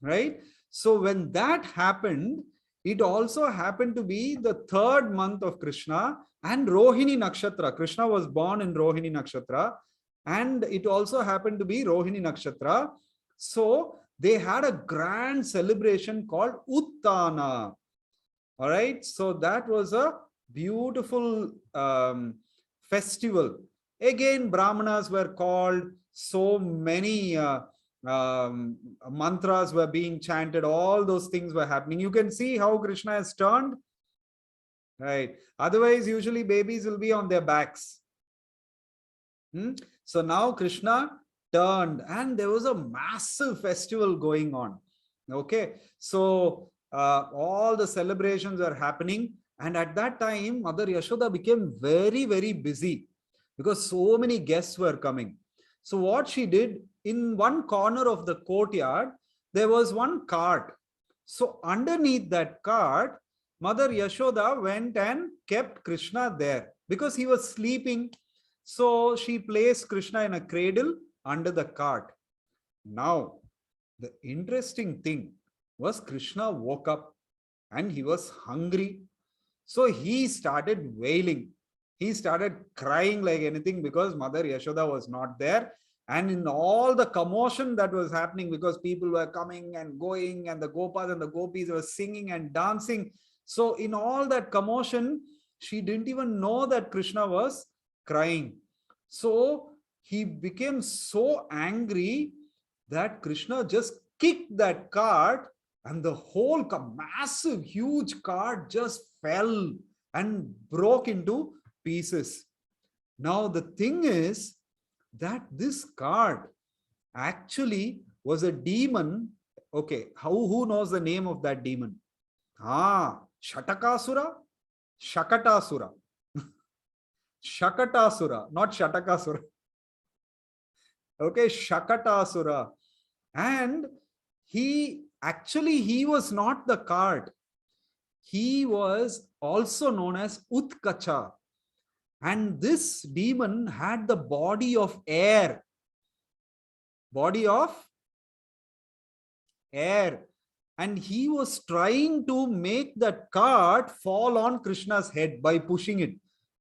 right? So when that happened, it also happened to be the 3rd month of Krishna and Rohini Nakshatra. Krishna was born in Rohini Nakshatra, and it also happened to be Rohini Nakshatra. So they had a grand celebration called Uttana. All right. So that was a beautiful festival. Again, Brahmanas were called. So many mantras were being chanted. All those things were happening. You can see how Krishna has turned. Right. Otherwise, usually babies will be on their backs. So now Krishna turned and there was a massive festival going on. Okay, so all the celebrations are happening, and at that time Mother Yashoda became very, very busy because so many guests were coming. So what she did, in one corner of the courtyard there was one cart. So underneath that cart, Mother Yashoda went and kept Krishna there because he was sleeping. So she placed Krishna in a cradle under the cart. Now, the interesting thing was Krishna woke up and he was hungry. So he started wailing. He started crying like anything because Mother Yashoda was not there. And in all the commotion that was happening, because people were coming and going and the Gopas and the Gopis were singing and dancing. So in all that commotion, she didn't even know that Krishna was crying. So he became so angry that Krishna just kicked that cart, and the whole massive, huge cart just fell and broke into pieces. Now the thing is that this cart actually was a demon. Okay, who knows the name of that demon? Shatakasura? Shakatasura. Shakatasura, not Shatakasura. Okay, Shakatasura. And he was not the cart. He was also known as Utkacha. And this demon had the body of air. Body of air. And he was trying to make that cart fall on Krishna's head by pushing it.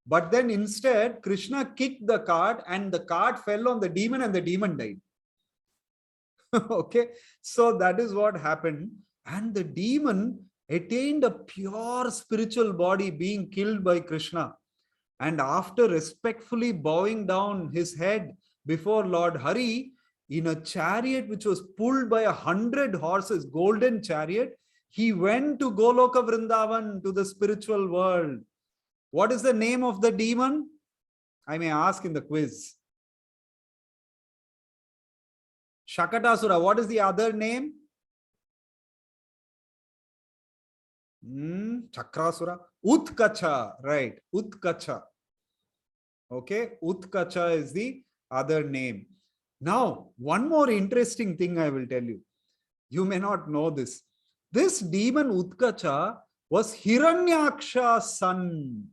But then instead, Krishna kicked the cart and the cart fell on the demon and the demon died. Okay, so that is what happened. And the demon attained a pure spiritual body being killed by Krishna. And after respectfully bowing down his head before Lord Hari, in a chariot which was pulled by 100 horses, golden chariot, he went to Goloka Vrindavan, to the spiritual world. What is the name of the demon? I may ask in the quiz. Shakatasura. What is the other name? Chakrasura. Utkacha. Right. Utkacha. Okay. Utkacha is the other name. Now, one more interesting thing I will tell you. You may not know this. This demon Utkacha was Hiranyaksha's son.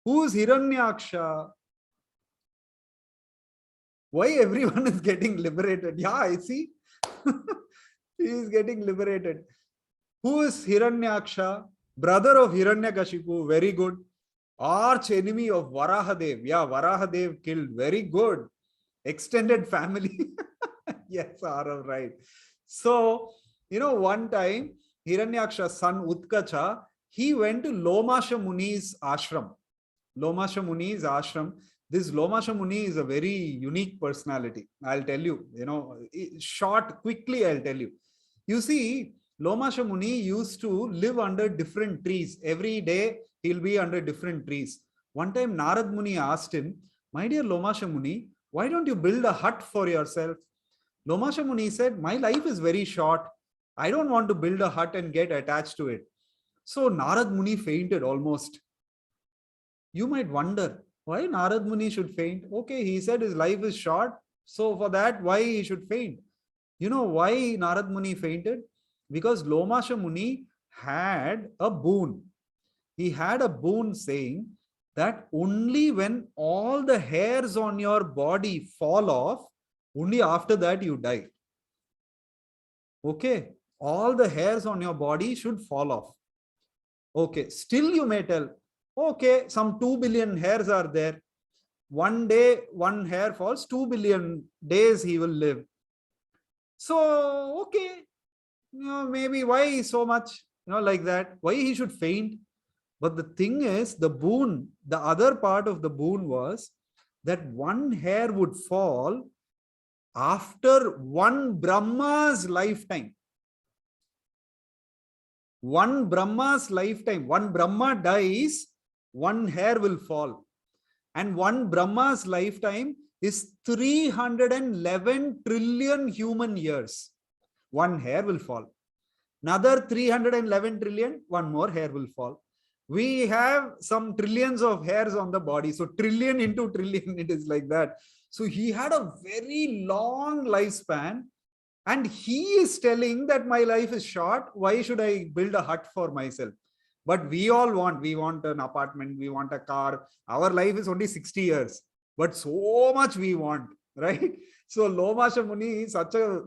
Who is Hiranyaksha? Why everyone is getting liberated? Yeah, I see. He is getting liberated. Who is Hiranyaksha? Brother of Hiranyakashipu. Very good. Arch enemy of Varahadev. Yeah, Varahadev killed. Very good. Extended family. Yes, Arav, right. So, one time, Hiranyaksha's son Utkacha, he went to Lomasha Muni's ashram. Lomasha Muni's ashram. This Lomasha Muni is a very unique personality. I'll tell you, quickly I'll tell you. You see, Lomasha Muni used to live under different trees. Every day, he'll be under different trees. One time, Narad Muni asked him, my dear Lomasha Muni, why don't you build a hut for yourself? Lomasha Muni said, my life is very short. I don't want to build a hut and get attached to it. So Narad Muni fainted almost. You might wonder, why Narad Muni should faint? Okay, he said his life is short. So for that, why he should faint? You know why Narad Muni fainted? Because Lomasha Muni had a boon. He had a boon saying that only when all the hairs on your body fall off, only after that you die. Okay, all the hairs on your body should fall off. Okay, still you may tell, okay, some 2 billion hairs are there. One day, one hair falls, 2 billion days he will live. So, okay, maybe why so much, like that? Why he should faint? But the thing is, the boon, the other part of the boon was that one hair would fall after one Brahma's lifetime. One Brahma's lifetime. One Brahma dies, one hair will fall. And one Brahma's lifetime is 311 trillion human years. One hair will fall. Another 311 trillion, one more hair will fall. We have some trillions of hairs on the body. So trillion into trillion, it is like that. So he had a very long lifespan. And he is telling that my life is short. Why should I build a hut for myself? But we want an apartment, we want a car. Our life is only 60 years. But so much we want, right? So Lomasha Muni is such a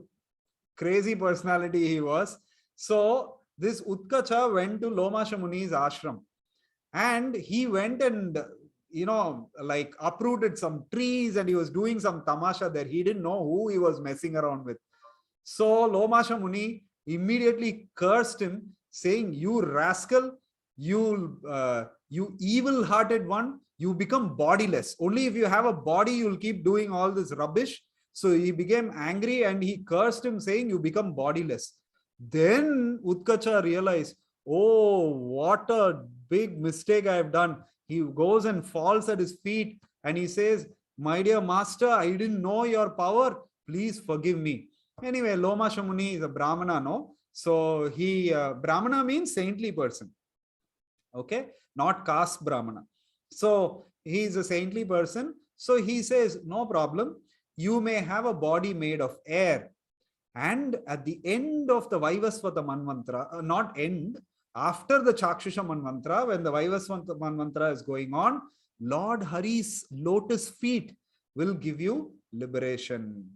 crazy personality he was. So this Utkacha went to Lomasha Muni's ashram. And he went and, uprooted some trees and he was doing some tamasha there. He didn't know who he was messing around with. So Lomasha Muni immediately cursed him, saying, you rascal, you evil-hearted one, you become bodiless. Only if you have a body, you'll keep doing all this rubbish. So he became angry and he cursed him, saying, you become bodiless. Then Utkacha realized, oh, what a big mistake I have done. He goes and falls at his feet and he says, my dear master, I didn't know your power. Please forgive me. Anyway, Loma Shamuni is a Brahmana, no? So he, Brahmana means saintly person. Okay, not caste Brahmana. So he is a saintly person. So he says, no problem. You may have a body made of air. And at the end of the Vaivasvata Manvantara, not end, after the Chakshusha Manvantara, when the Vaivasvata Manvantara is going on, Lord Hari's lotus feet will give you liberation.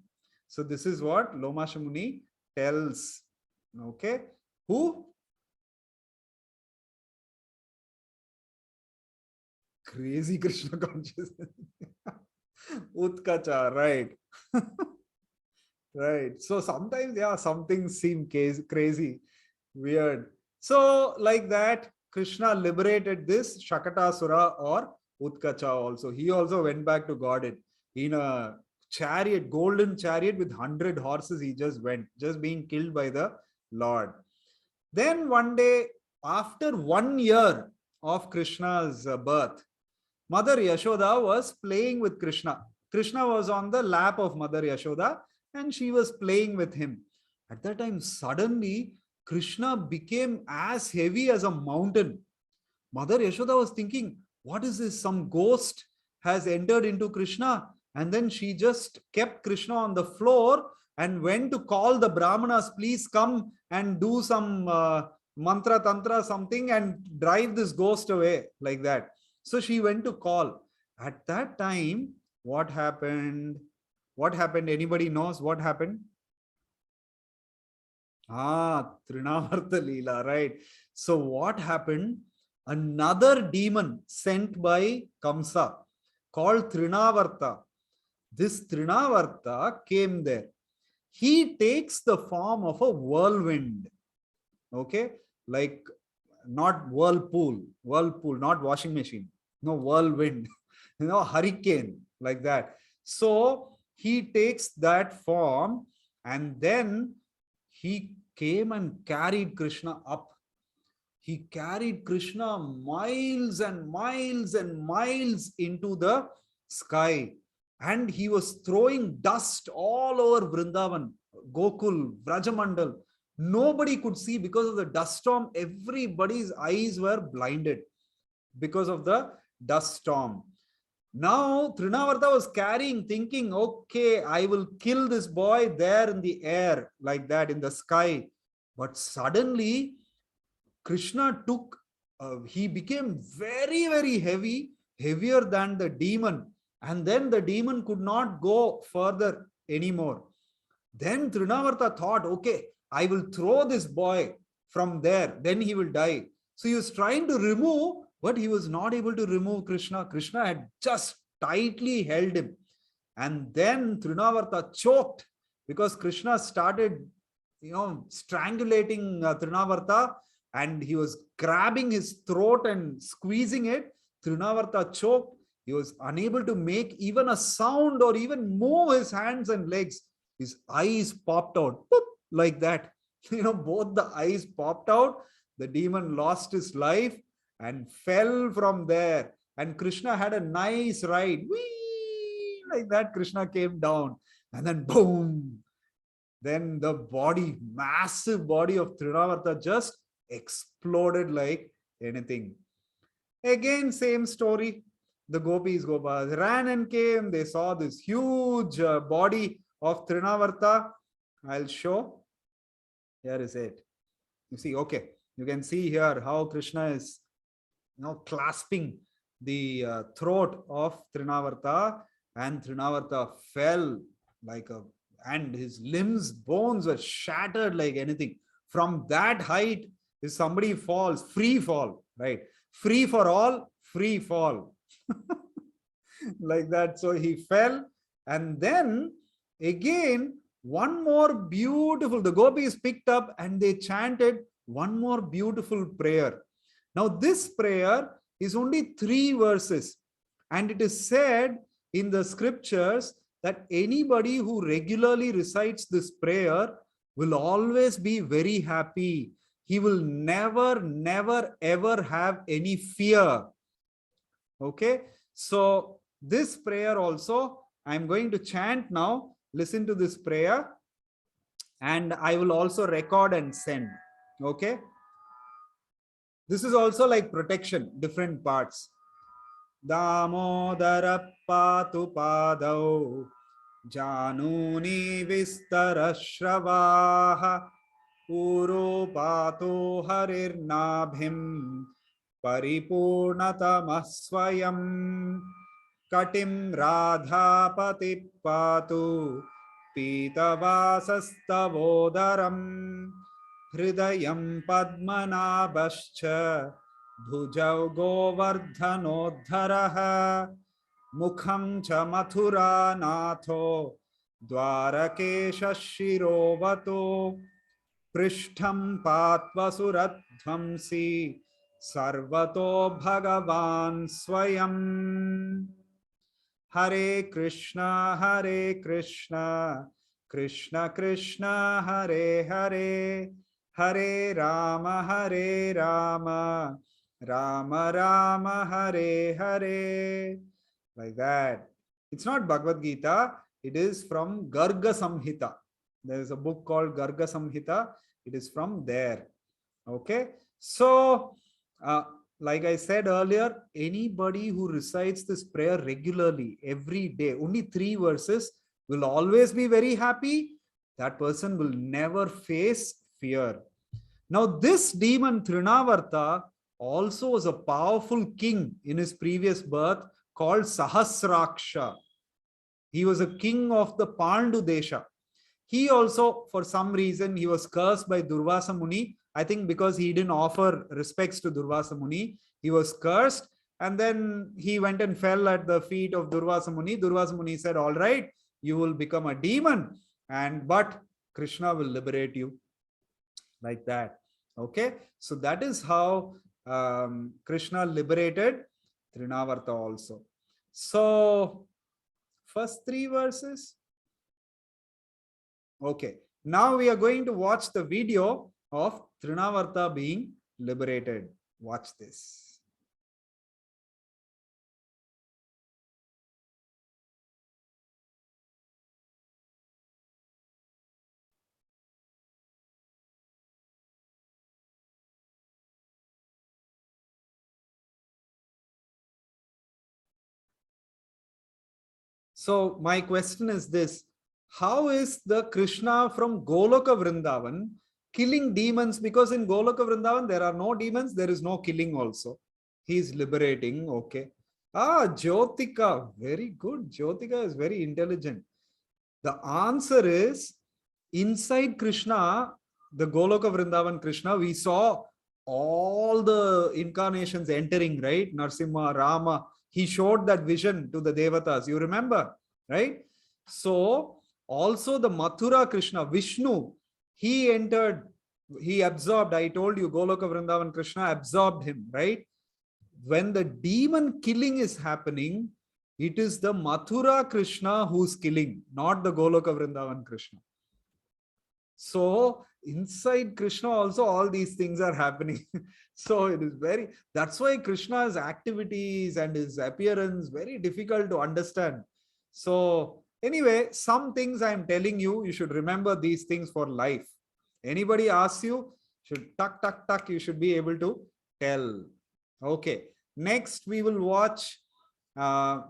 So this is what Loma Shamuni tells. Okay. Who? Crazy Krishna consciousness. Utkacha, right. Right. So sometimes, yeah, some things seem crazy, weird. So like that, Krishna liberated this Shakatasura or Utkacha also. He also went back to Godhead in a chariot, golden chariot with 100 horses. He just went, just being killed by the Lord. Then one day, after 1 year of Krishna's birth, Mother Yashoda was playing with Krishna. Krishna was on the lap of Mother Yashoda and she was playing with him. At that time, suddenly, Krishna became as heavy as a mountain. Mother Yashoda was thinking, what is this? Some ghost has entered into Krishna. And then she just kept Krishna on the floor and went to call the Brahmanas, please come and do some mantra, tantra, something and drive this ghost away, like that. So she went to call. At that time, what happened? What happened? Anybody knows what happened? Trinavarta Leela, right? So what happened? Another demon sent by Kamsa called Trinavarta. This Trinavarta came there. He takes the form of a whirlwind. Okay, like not whirlpool, not washing machine. No, whirlwind, hurricane, like that. So he takes that form and then he came and carried Krishna up. He carried Krishna miles and miles and miles into the sky. And he was throwing dust all over Vrindavan, Gokul, Vrajamandal. Nobody could see because of the dust storm. Everybody's eyes were blinded because of the dust storm. Now, Trinavarta was carrying, thinking, okay, I will kill this boy there in the air, like that, in the sky. But suddenly, Krishna took, he became very, very heavy, heavier than the demon. And then the demon could not go further anymore. Then Trinavarta thought, okay, I will throw this boy from there, then he will die. So he was trying to remove, but he was not able to remove Krishna. Krishna had just tightly held him. And then Trinavarta choked because Krishna started, strangulating Trinavarta, and he was grabbing his throat and squeezing it. Trinavarta choked. He was unable to make even a sound or even move his hands and legs. His eyes popped out, boop, like that. Both the eyes popped out. The demon lost his life and fell from there. And Krishna had a nice ride. Whee! Like that, Krishna came down. And then boom! Then the body, massive body of Trinavarta just exploded like anything. Again, same story. The Gopas ran and came. They saw this huge body of Trinavarta. I'll show. Here is it. You see, okay. You can see here how Krishna is clasping the throat of Trinavarta, and Trinavarta fell like a, and his limbs, bones were shattered like anything. From that height, if somebody falls, free fall, right? Free for all, free fall. Like that. So he fell, and then again, one more beautiful, the gopis picked up and they chanted one more beautiful prayer. Now this prayer is only 3 verses, and it is said in the scriptures that anybody who regularly recites this prayer will always be very happy. He will never, never, ever have any fear. Okay, so this prayer also, I'm going to chant now. Listen to this prayer. And I will also record and send. Okay. This is also like protection, different parts. Damodara patu padau januni vistara shravaha uro pato harirnabhim paripurnatamasvayam katim radhapati patu pitavasastavodaram hridayam padmanabhascha bhujau govardhanodharaha mukham cha mathura natho dwarakesha shirovato prishtham patvasuradhamsi sarvato bhagavan swayam. Hare Krishna, Krishna Krishna, Hare Hare, Hare Rama, Rama Rama, Hare Hare. Like that. It's not Bhagavad Gita. It is from Garga Samhita. There is a book called Garga Samhita. It is from there. Okay. So, like I said earlier, anybody who recites this prayer regularly, every day, only 3 verses, will always be very happy. That person will never face fear. Now, this demon Trinavarta also was a powerful king in his previous birth called Sahasraksha. He was a king of the Pandu Desha. He also, for some reason, he was cursed by Durvasa Muni. I think because he didn't offer respects to Durvasa Muni, he was cursed. And then he went and fell at the feet of Durvasa Muni. Durvasa Muni said, all right, you will become a demon, but Krishna will liberate you. Like that. Okay. So that is how Krishna liberated Trinavarta also. So first 3 verses. Okay. Now we are going to watch the video of Trinavarta being liberated. Watch this. So my question is this: how is the Krishna from Goloka Vrindavan killing demons? Because in Goloka Vrindavan there are no demons, there is no killing also. He is liberating. Okay. Jyotika, very good. Jyotika is very intelligent. The answer is, inside Krishna, the Goloka Vrindavan Krishna, we saw all the incarnations entering, right? Narsimha, Rama, he showed that vision to the Devatas. You remember, right? So also the Mathura Krishna, Vishnu, he entered, he absorbed. I told you, Goloka Vrindavan Krishna absorbed him, right? When the demon killing is happening, it is the Mathura Krishna who's killing, not the Goloka Vrindavan Krishna. So inside Krishna also all these things are happening. So it is that's why Krishna's activities and his appearance very difficult to understand. So anyway, some things I'm telling you, you should remember these things for life. Anybody asks you, should tuck, you should be able to tell. Okay. Next we will watch,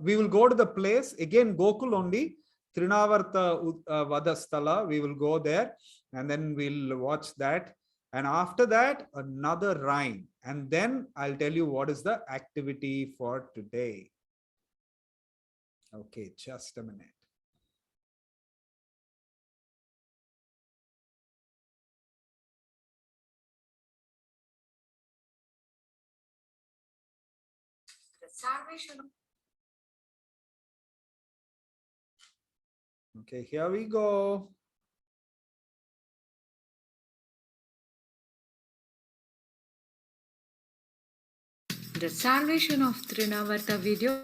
we will go to the place, again Gokul only, Trinavarta Vadasthala, we will go there and then we'll watch that. And after that, another rhyme. And then I'll tell you what is the activity for today. Okay, just a minute. Okay, here we go. The salvation of Trinavarta video.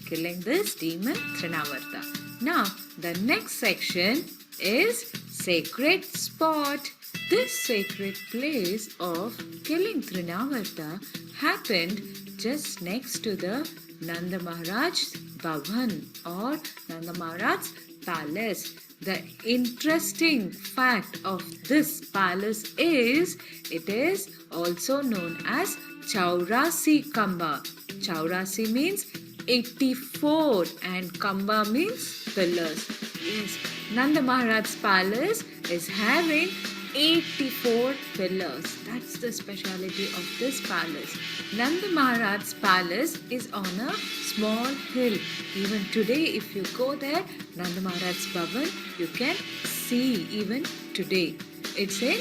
Killing this demon Trinavarta. Now, the next section is Sacred Spot. This sacred place of killing Trinavarta happened just next to the Nanda Maharaj's Bhavan or Nanda Maharaj's palace. The interesting fact of this palace is it is also known as Chaurasi Kamba. Chaurasi means 84 and Kamba means pillars. Yes, Nanda Maharaj's palace is having 84 pillars. That's the speciality of this palace. Nanda Maharaj's palace is on a small hill. Even today, if you go there, Nanda Maharaj's Bhavan, you can see even today. It's in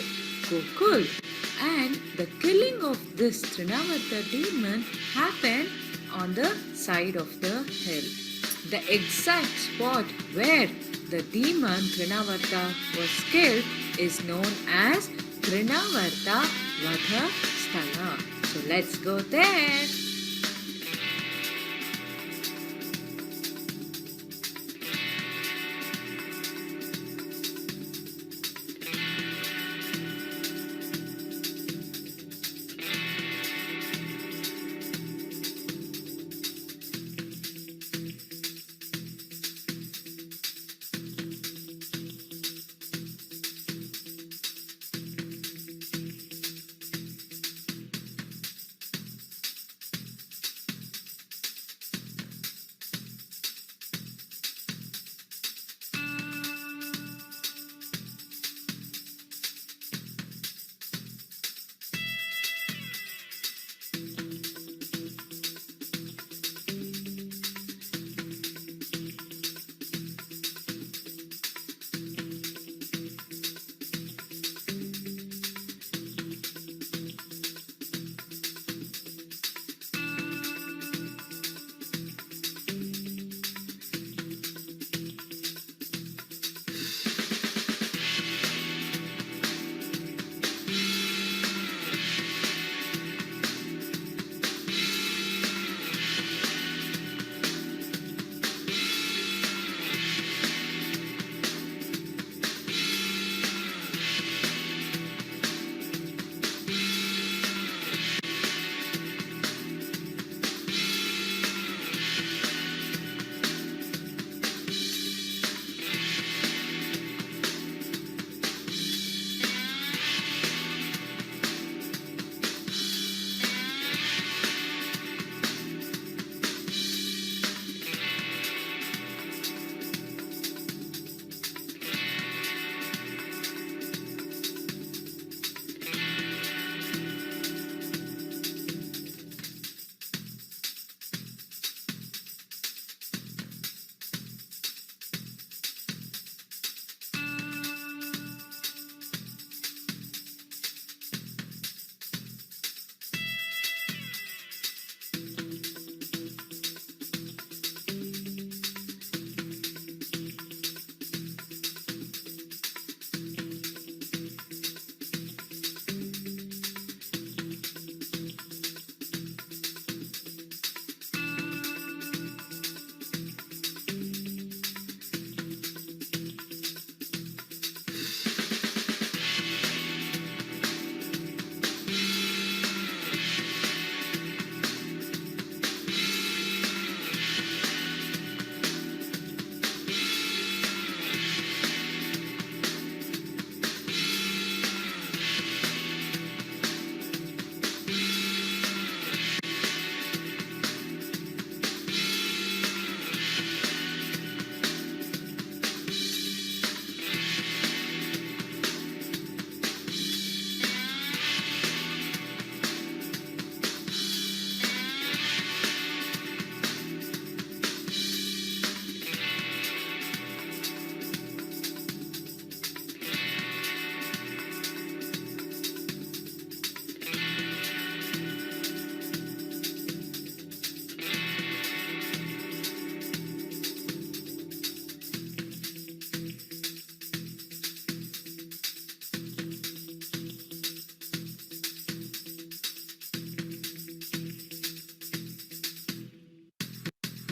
Gokul. And the killing of this Trinavarta demon happened on the side of the hill. The exact spot where the demon Trinavarta was killed is known as Trinavarta Vadha Sthala. So let's go there.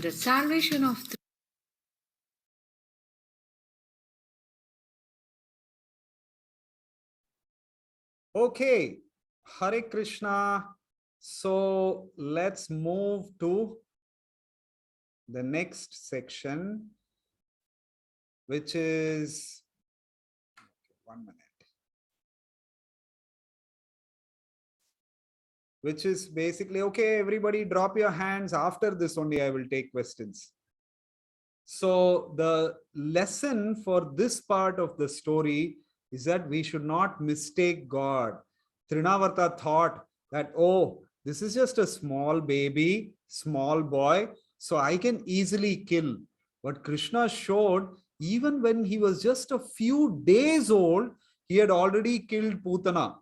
The salvation of the Okay, Hare Krishna. So let's move to the next section, which is 1 minute. Which is basically, okay, everybody drop your hands. After this only I will take questions. So the lesson for this part of the story is that we should not mistake God. Trinavarta thought that, oh, this is just a small baby, small boy, so I can easily kill. But Krishna showed, even when he was just a few days old, he had already killed Putana.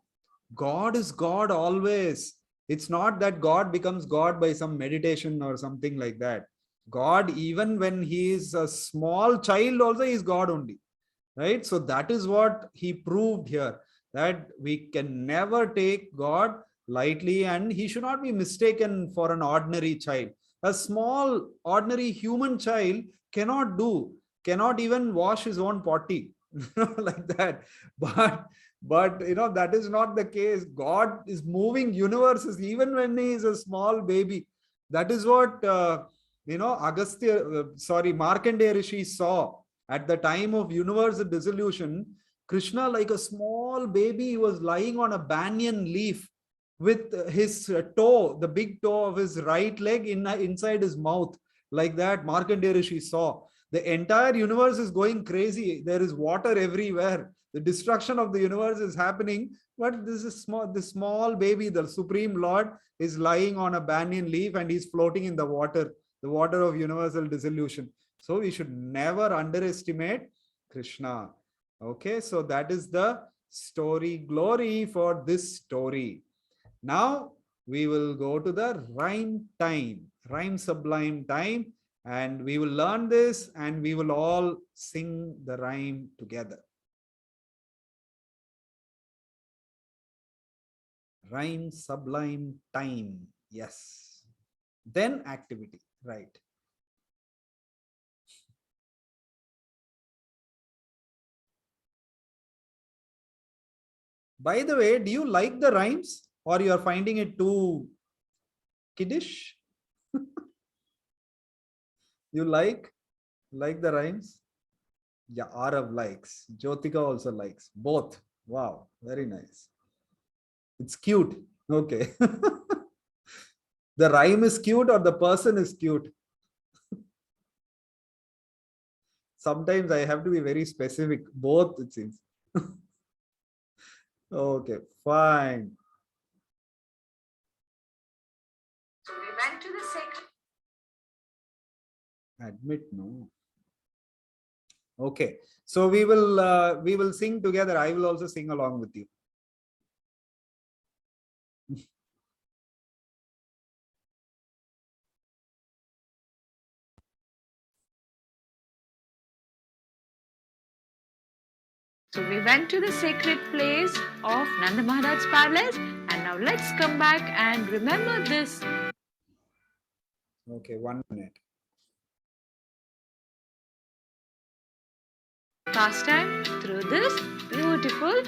God is God always. It's not that God becomes God by some meditation or something like that. God, even when he is a small child, also is God only. Right? So that is what he proved here, that we can never take God lightly, and he should not be mistaken for an ordinary child. A small, ordinary human child cannot even wash his own potty, like that. But that is not the case. God is moving universes even when he is a small baby. That is what Markandeya Rishi saw at the time of universal dissolution. Krishna, like a small baby, was lying on a banyan leaf with his toe, the big toe of his right leg inside his mouth, like that. Markandeya Rishi saw. The entire universe is going crazy. There is water everywhere. The destruction of the universe is happening, but this small baby, the Supreme Lord, is lying on a banyan leaf and he's floating in the water of universal dissolution. So we should never underestimate Krishna. Okay, so that is the story glory for this story. Now we will go to the rhyme sublime time, and we will learn this and we will all sing the rhyme together. Rhyme sublime time. Yes. Then activity. Right. By the way, do you like the rhymes, or you are finding it too kiddish? You like the rhymes? Yeah, Arav likes. Jyotika also likes. Both. Wow, very nice. It's cute. Okay. The rhyme is cute or the person is cute? Sometimes I have to be very specific. Both, it seems. Okay, fine. So we went to the sacred. Admit no. Okay, so we will sing together. I will also sing along with you. So we went to the sacred place of Nanda Maharaj's palace, and now let's come back and remember this. Okay, 1 minute. Pastime through this beautiful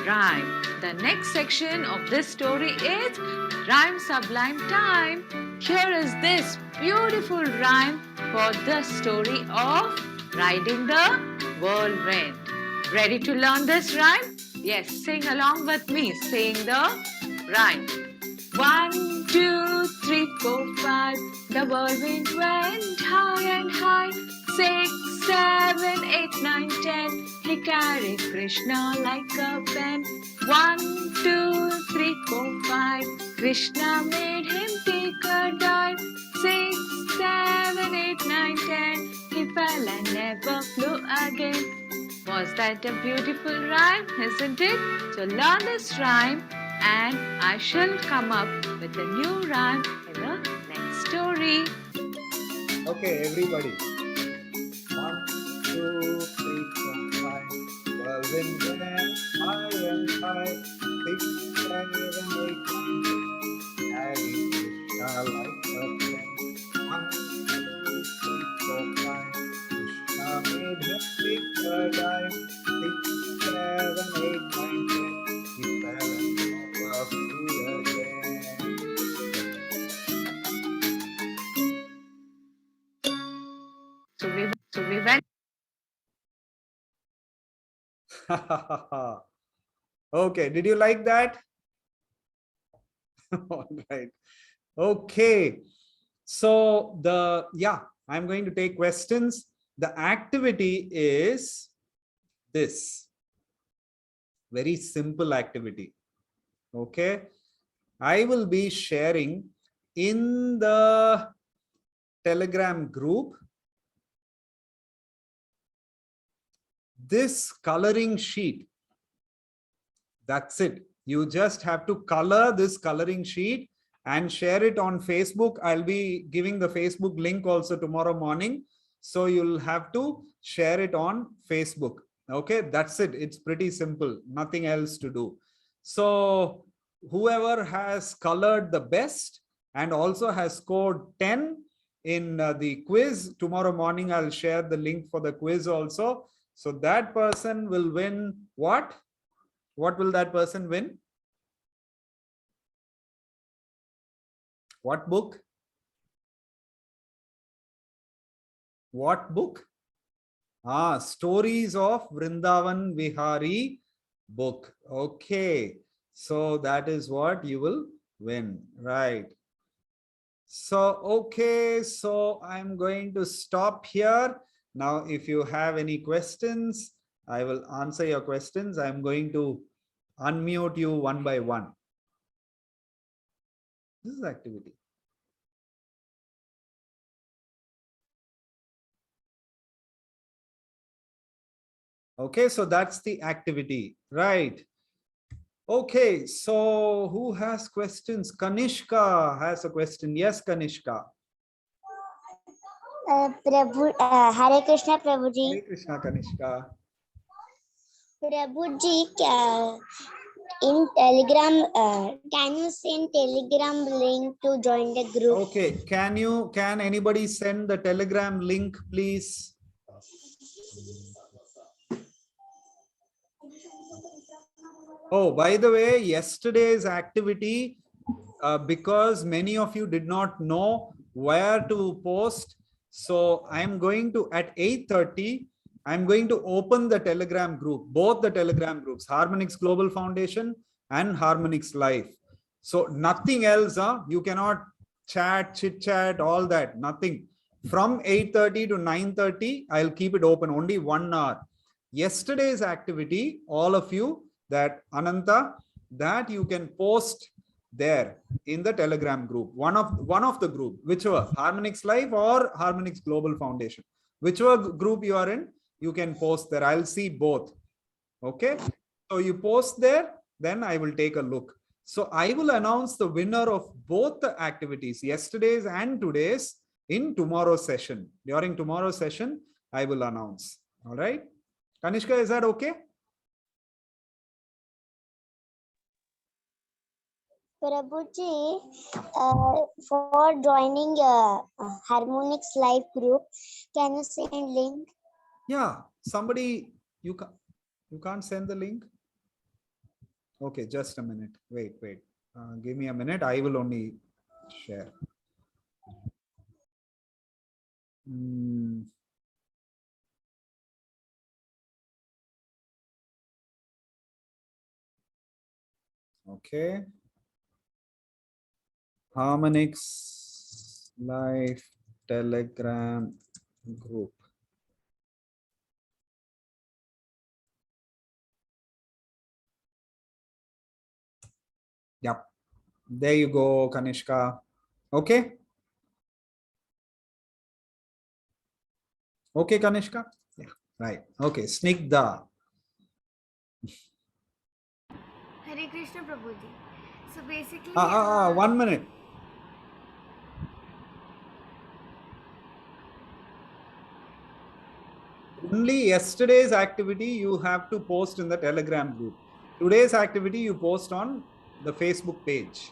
rhyme. The next section of this story is Rhyme Sublime Time. Here is this beautiful rhyme for the story of riding the whirlwind. Ready to learn this rhyme? Yes, sing along with me. Sing the rhyme. 1, 2, 3, 4, 5. The whirlwind went high and high. 6, 7, 8, 9, 10. He carried Krishna like a pen. 1, 2, 3, 4, 5. Krishna made him take a dive. 6, 7, 8, 9, 10. He fell and never flew again. Was that a beautiful rhyme, isn't it? So learn this rhyme and I shall come up with a new rhyme in the next story. Okay, everybody. 1, 2, 3, 4, 5. Whirlwind went high and high. 6, 7, 8, 9, 10. Carry Krishna like a pen. 1, 2, 3, 4, 5. Krishna made him take a dive. 6, 7, 8, 9, 10. He fell and never flew again. Okay, did you like that? All right. Okay. So I'm going to take questions. The activity is this. Very simple activity. Okay. I will be sharing in the Telegram group this coloring sheet. That's it. You just have to color this coloring sheet and share it on Facebook. I'll be giving the Facebook link also tomorrow morning. So you'll have to share it on Facebook. Okay, that's it. It's pretty simple. Nothing else to do. So whoever has colored the best and also has scored 10 in the quiz, tomorrow morning I'll share the link for the quiz also. So that person will win what? What will that person win? What book? What book? Stories of Vrindavan Vihari book. Okay. So that is what you will win. Right. So, okay. So I'm going to stop here. Now, if you have any questions, I will answer your questions. I'm going to unmute you one by one. This is activity. Okay, so that's the activity, right? Okay, so who has questions? Kanishka has a question. Yes, Kanishka. Prabhu, Hare Krishna, Prabhuji. Hare Krishna, Kanishka. Prabhuji, in Telegram, can you send Telegram link to join the group? Okay, can anybody send the Telegram link, please? Oh, by the way, yesterday's activity, because many of you did not know where to post. So I'm going to, at 8:30, I'm going to open the Telegram group, both the Telegram groups, Harmonix Global Foundation and Harmonix Life. So nothing else, you cannot chat, chit chat, all that, nothing. From 8:30 to 9:30, I'll keep it open, only 1 hour. Yesterday's activity, all of you, that Ananta, that you can post there in the Telegram group, one of the group, whichever, Harmonix Life or Harmonix Global Foundation, whichever group you are in, you can post there. I'll see both. Okay, so you post there, then I will take a look. So I will announce the winner of both the activities, yesterday's and today's, in tomorrow's session. During tomorrow's session, I will announce. All right, Kanishka, is that okay? Prabhuji, for joining Harmonix Live group, can you send link? Yeah, somebody, you can't send the link. Okay, just a minute. Wait. Give me a minute. I will only share. Okay. Harmonix Live Telegram group. Yep. There you go, Kanishka. Okay. Okay, Kanishka. Yeah, right. Okay, Snigdha. Hare Krishna, Prabhuji. So basically, 1 minute. Only yesterday's activity you have to post in the Telegram group. Today's activity you post on the Facebook page.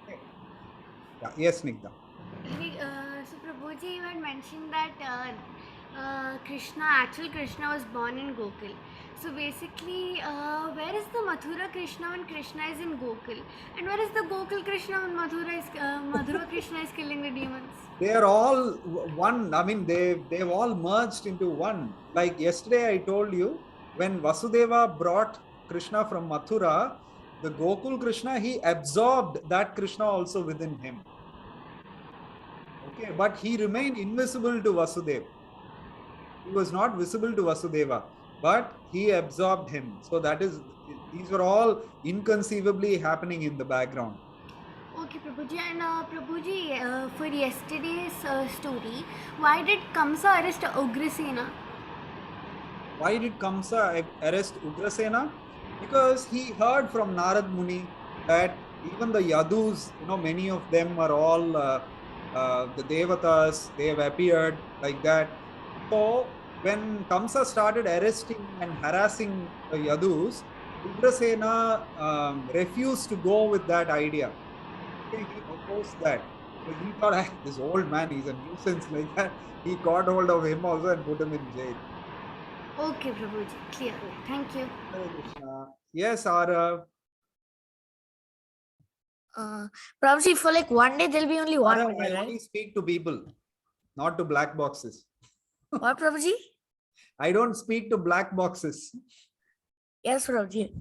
Okay. Yeah. Yes, Snigdha. so Prabhuji, you had mentioned that actual Krishna was born in Gokul. So basically, where is the Mathura Krishna when Krishna is in Gokul? And where is the Gokul Krishna when Mathura Krishna is killing the demons? They are all one. I mean, they've all merged into one. Like yesterday I told you when Vasudeva brought Krishna from Mathura, the Gokul Krishna, he absorbed that Krishna also within him. Okay, but he remained invisible to Vasudeva. He was not visible to Vasudeva, but he absorbed him. So that is, these were all inconceivably happening in the background. Okay, Prabhuji. And Prabhuji, for yesterday's story, why did Kamsa arrest Ugrasena? Why did Kamsa arrest Ugrasena? Because he heard from Narad Muni that even the Yadus, many of them are all the Devatas, they have appeared like that. So when Kamsa started arresting and harassing the Yadus, Ugrasena refused to go with that idea. Okay, he opposed that. So he thought, this old man, he's a nuisance like that. He caught hold of him also and put him in jail. Okay, Prabhuji. Clear. Thank you. Hare Krishna. Yes, Arav. Prabhuji, for like one day there'll be only one Arav, winner, I right? only speak to people, not to black boxes. What, Prabhuji? I don't speak to black boxes. Yes, Prabhuji.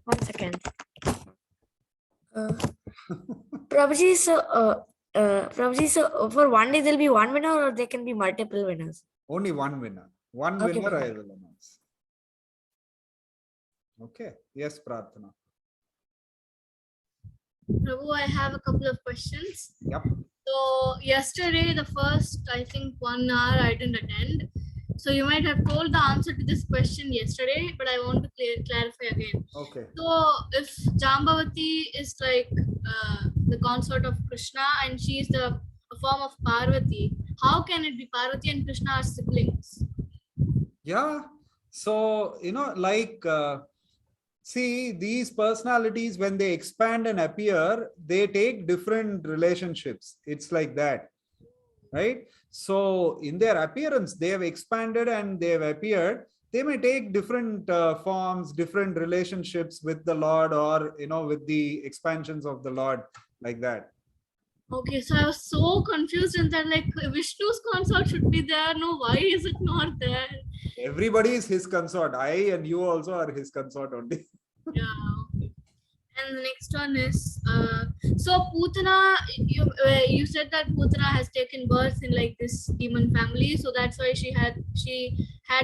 1 second. Prabhuji, so for one day there'll be one winner, or there can be multiple winners? Only one winner. One Okay, winner I fine. will announce. Okay. Yes, Prarthana. Prabhu, I have a couple of questions. Yep. So yesterday, the first, I think 1 hour I didn't attend. So you might have told the answer to this question yesterday, but I want to clarify again. Okay. So if Jambavati is like the consort of Krishna and she is a form of Parvati, how can it be Parvati and Krishna are siblings? Yeah. So, see, these personalities, when they expand and appear, they take different relationships. It's like that, right? So in their appearance, they have expanded and they have appeared. They may take different forms, different relationships with the Lord, or, with the expansions of the Lord, like that. Okay, so I was so confused in that, like, Vishnu's consort should be there. No, why is it not there? Everybody is his consort. I and you also are his consort only. Yeah. Okay. And the next one is, so Putana, you said that Putana has taken birth in like this demon family, so that's why she had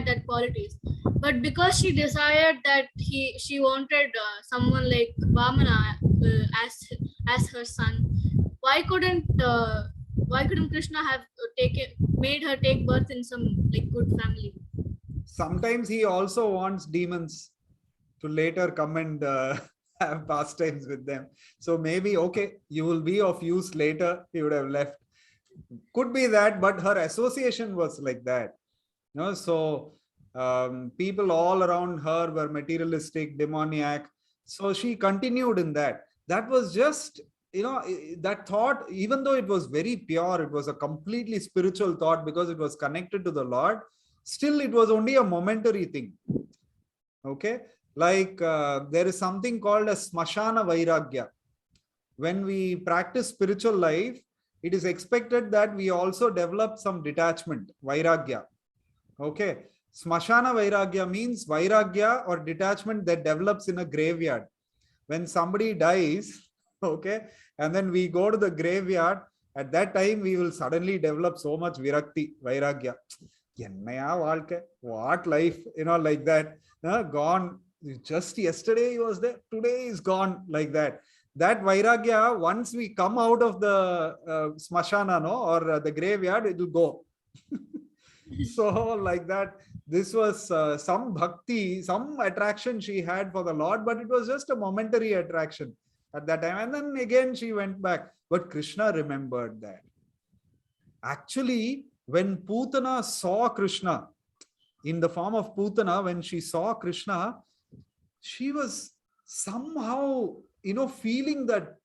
that qualities. But because she desired that she wanted someone like Vamana as her son, why couldn't Krishna have made her take birth in some like good family? Sometimes he also wants demons to later come and have pastimes with them. So maybe, okay, you will be of use later. He would have left. Could be that, but her association was like that. So people all around her were materialistic, demoniac. So she continued in that. That was just, that thought, even though it was very pure, it was a completely spiritual thought because it was connected to the Lord. Still, it was only a momentary thing. Okay. Like there is something called a smashana vairagya. When we practice spiritual life, it is expected that we also develop some detachment, vairagya. Okay. Smashana vairagya means vairagya or detachment that develops in a graveyard. When somebody dies, okay, and then we go to the graveyard, at that time we will suddenly develop so much virakti, vairagya. What life, like that, gone. Just yesterday he was there, today is gone, like that. That vairagya, once we come out of the smashana, or the graveyard, it will go. So like that, this was some bhakti, some attraction she had for the Lord, but it was just a momentary attraction at that time. And then again she went back. But Krishna remembered that. Actually, when Putana saw Krishna, in the form of Putana, when she saw Krishna, she was somehow, feeling that,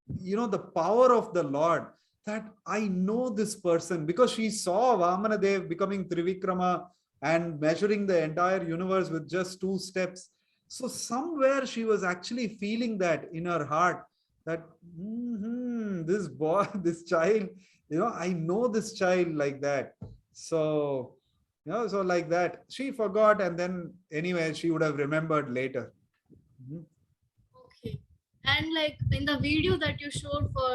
the power of the Lord, that I know this person, because she saw Vamanadev becoming Trivikrama and measuring the entire universe with just 2 steps. So somewhere she was actually feeling that in her heart, that this boy, this child, I know this child, like that. So, You know, so like that. She forgot, and then anyway, she would have remembered later. Mhm. Okay. And like in the video that you showed for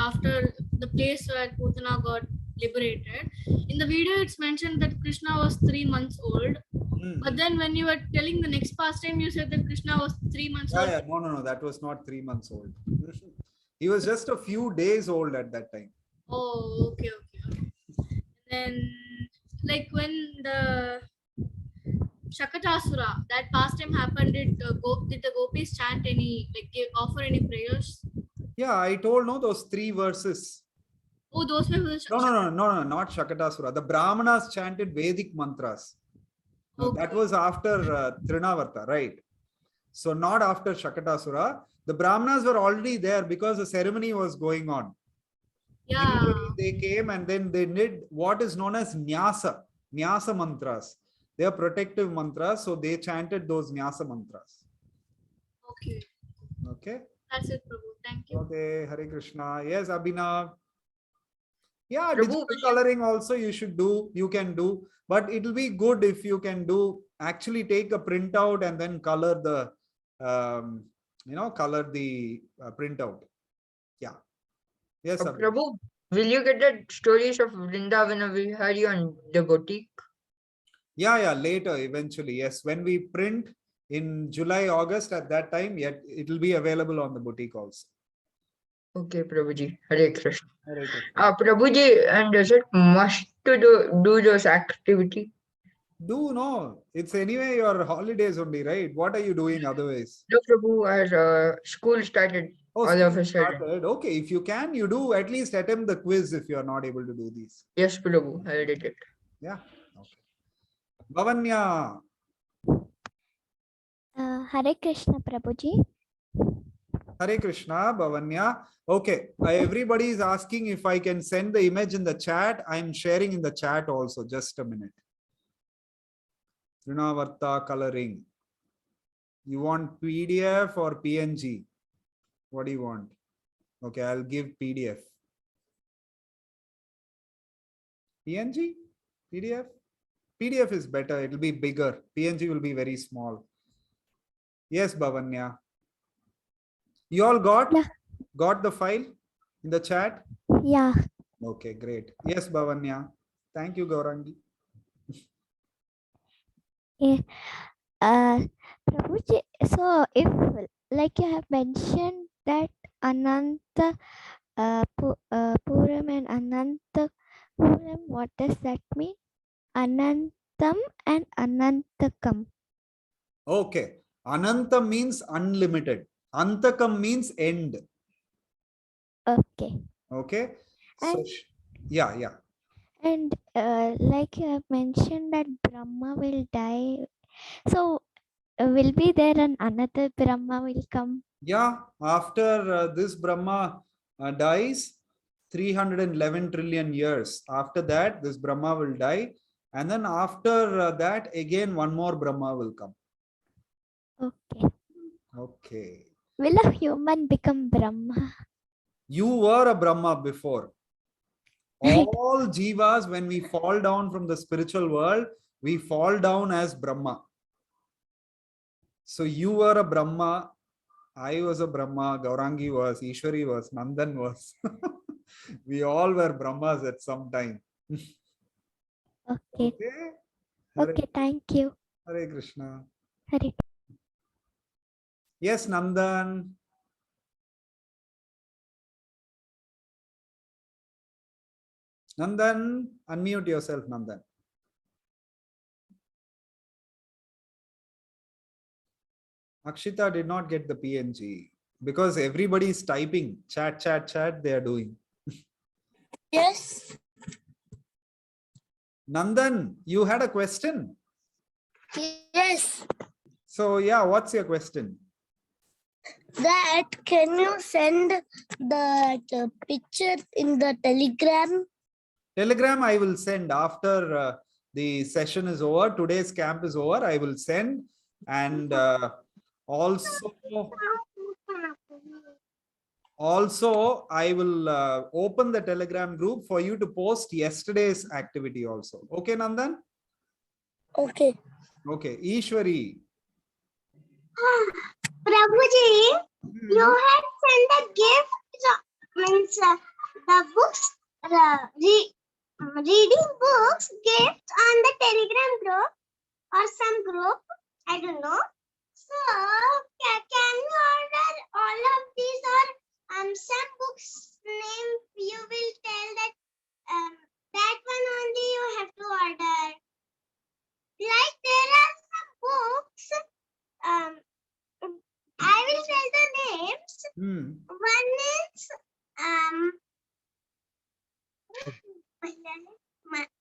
after the place where Putana got liberated, in the video it's mentioned that Krishna was 3 months old. But then when you were telling the next pastime, you said that Krishna was 3 months old. Yeah, no, that was not 3 months old. He was just a few days old at that time. Oh, okay. Then, like when the Shakatasura, that pastime happened, did the gopis chant any, like offer any prayers? Yeah, I told no those 3 verses. Oh, those were the No, not Shakatasura. The Brahmanas chanted Vedic mantras. No, that was after Trinavarta, right? So not after Shakatasura. The Brahmanas were already there because the ceremony was going on. Yeah. Immediately they came and then they did what is known as Nyasa mantras. They are protective mantras, so they chanted those Nyasa mantras. Okay. That's it, Prabhu. Thank you. Okay, Hare Krishna. Yes, Abhinav. Yeah, Prabhu, digital coloring also you can do, but it will be good if you can actually take a printout and then color the, color the printout. Yeah. Yes, Abhinav. Prabhu, will you get the stories of Vrindavana Vihari on the boutique? Yeah, later, eventually. Yes, when we print in July, August, at that time, yet it will be available on the boutique also. Okay, Prabhuji. Hare Krishna. Hare Krishna. Prabhuji, and is it must to do those activity? No, it's anyway your holidays only, right? What are you doing otherwise? No, Prabhu, as school started all of a sudden. Okay, if you can, you do at least attempt the quiz if you are not able to do these. Yes, Prabhu, I did it. Yeah. Okay. Bhavanya. Hare Krishna, Prabhuji. Hare Krishna, Bhavanya. Okay, everybody is asking if I can send the image in the chat. I'm sharing in the chat also. Just a minute. Trinavarta Coloring. You want PDF or PNG? What do you want? Okay, I'll give PDF. PNG? PDF? PDF is better. It will be bigger. PNG will be very small. Yes, Bhavanya. You all got the file in the chat? Yeah. Okay, great. Yes, Bhavanya. Thank you, Gaurangi. Prabhuji, so if like you have mentioned that Ananta Puram and Ananta Puram, what does that mean? Anantam and Anantakam. Okay. Ananta means unlimited. Antakam means end. Okay. Okay. And, so, yeah. And like you have mentioned that Brahma will die. So will be there and another Brahma will come? Yeah. After this Brahma dies, 311 trillion years. After that, this Brahma will die. And then after that, again, one more Brahma will come. Okay. Okay. Will a human become Brahma? You were a Brahma before. All jivas, when we fall down from the spiritual world, we fall down as Brahma. So you were a Brahma, I was a Brahma, Gaurangi was, Ishwari was, Nandan was. We all were Brahmas at some time. Okay. Okay, thank you. Hare Krishna. Hare. Yes, Nandan. Nandan, unmute yourself, Nandan. Akshita did not get the PNG because everybody is typing chat, they are doing. Yes. Nandan, you had a question? Yes. So yeah, what's your question? That can you send the picture in the Telegram? Telegram I will send after the session is over. Today's camp is over. I will send, and also Also, I will open the Telegram group for you to post yesterday's activity also. Okay, Nandan? Okay. Okay, Ishwari. Prabhuji, you had sent a gift, means the books, reading books, gifts on the Telegram group or some group, I don't know. So, can you order all of these, or some books name you will tell that that one only you have to order. Like there are some books, I will tell the names. One is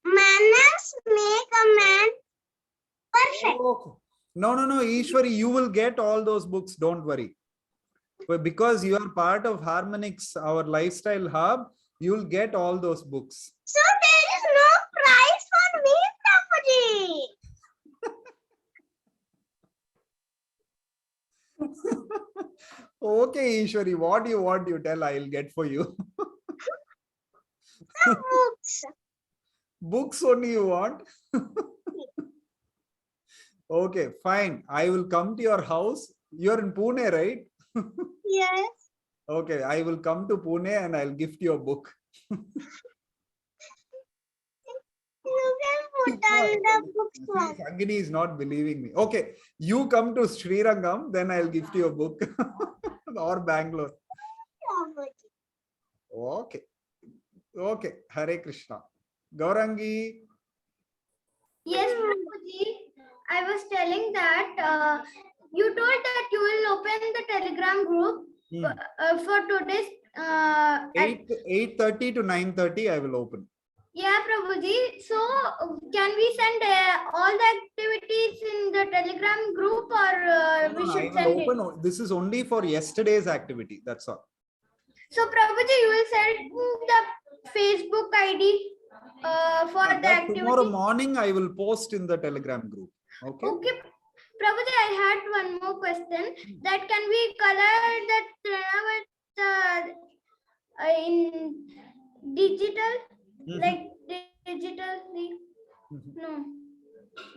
manners make a man perfect. Oh, no, Ishwari, you will get all those books. Don't worry. But because you are part of Harmonix, our lifestyle hub, you will get all those books. So there is no price for me, Prabhuji. Okay, Ishwari, what do you want? You tell, I will get for you. The books. Books only you want? Okay, fine. I will come to your house. You're in Pune, right? Yes. Okay, I will come to Pune and I'll gift you a book. You can put on the books one. Agni is not believing me. Okay, you come to Srirangam, then I'll gift you a book. Or Bangalore. Okay. Okay, Hare Krishna. Gaurangi. Yes, Prabhuji. I was telling that you told that you will open the Telegram group for today's 8:30 to 9:30 I will open. Yeah, Prabhuji. So, can we send all the activities in the Telegram group, or we should send it? This is only for yesterday's activity. That's all. So, Prabhuji, you will send the Facebook ID for the activity. Tomorrow morning I will post in the Telegram group. Okay. Okay. Prabhuji, I had one more question. That can we color the in digital? Like digitally? No.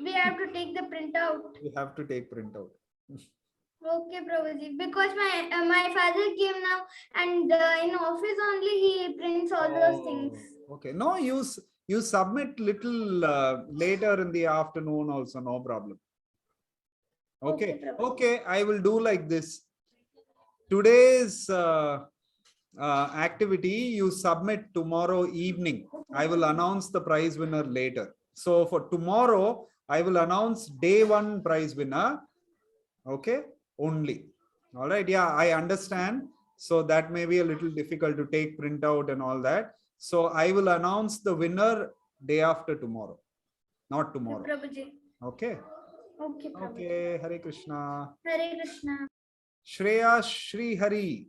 We have to take the printout. You have to take printout. Okay, Prabhuji. Because my father came now, and in office only he prints all those things. Okay. No, you submit little later in the afternoon also, no problem. Okay. Okay, I will do like this. Today's activity you submit tomorrow evening. I will announce the prize winner later. So for tomorrow, I will announce day 1 prize winner. Okay, only. All right. Yeah, I understand. So that may be a little difficult to take printout and all that. So I will announce the winner day after tomorrow, not tomorrow. Okay. Okay. Okay. Hare Krishna. Hare Krishna. Shreya Shri Hari.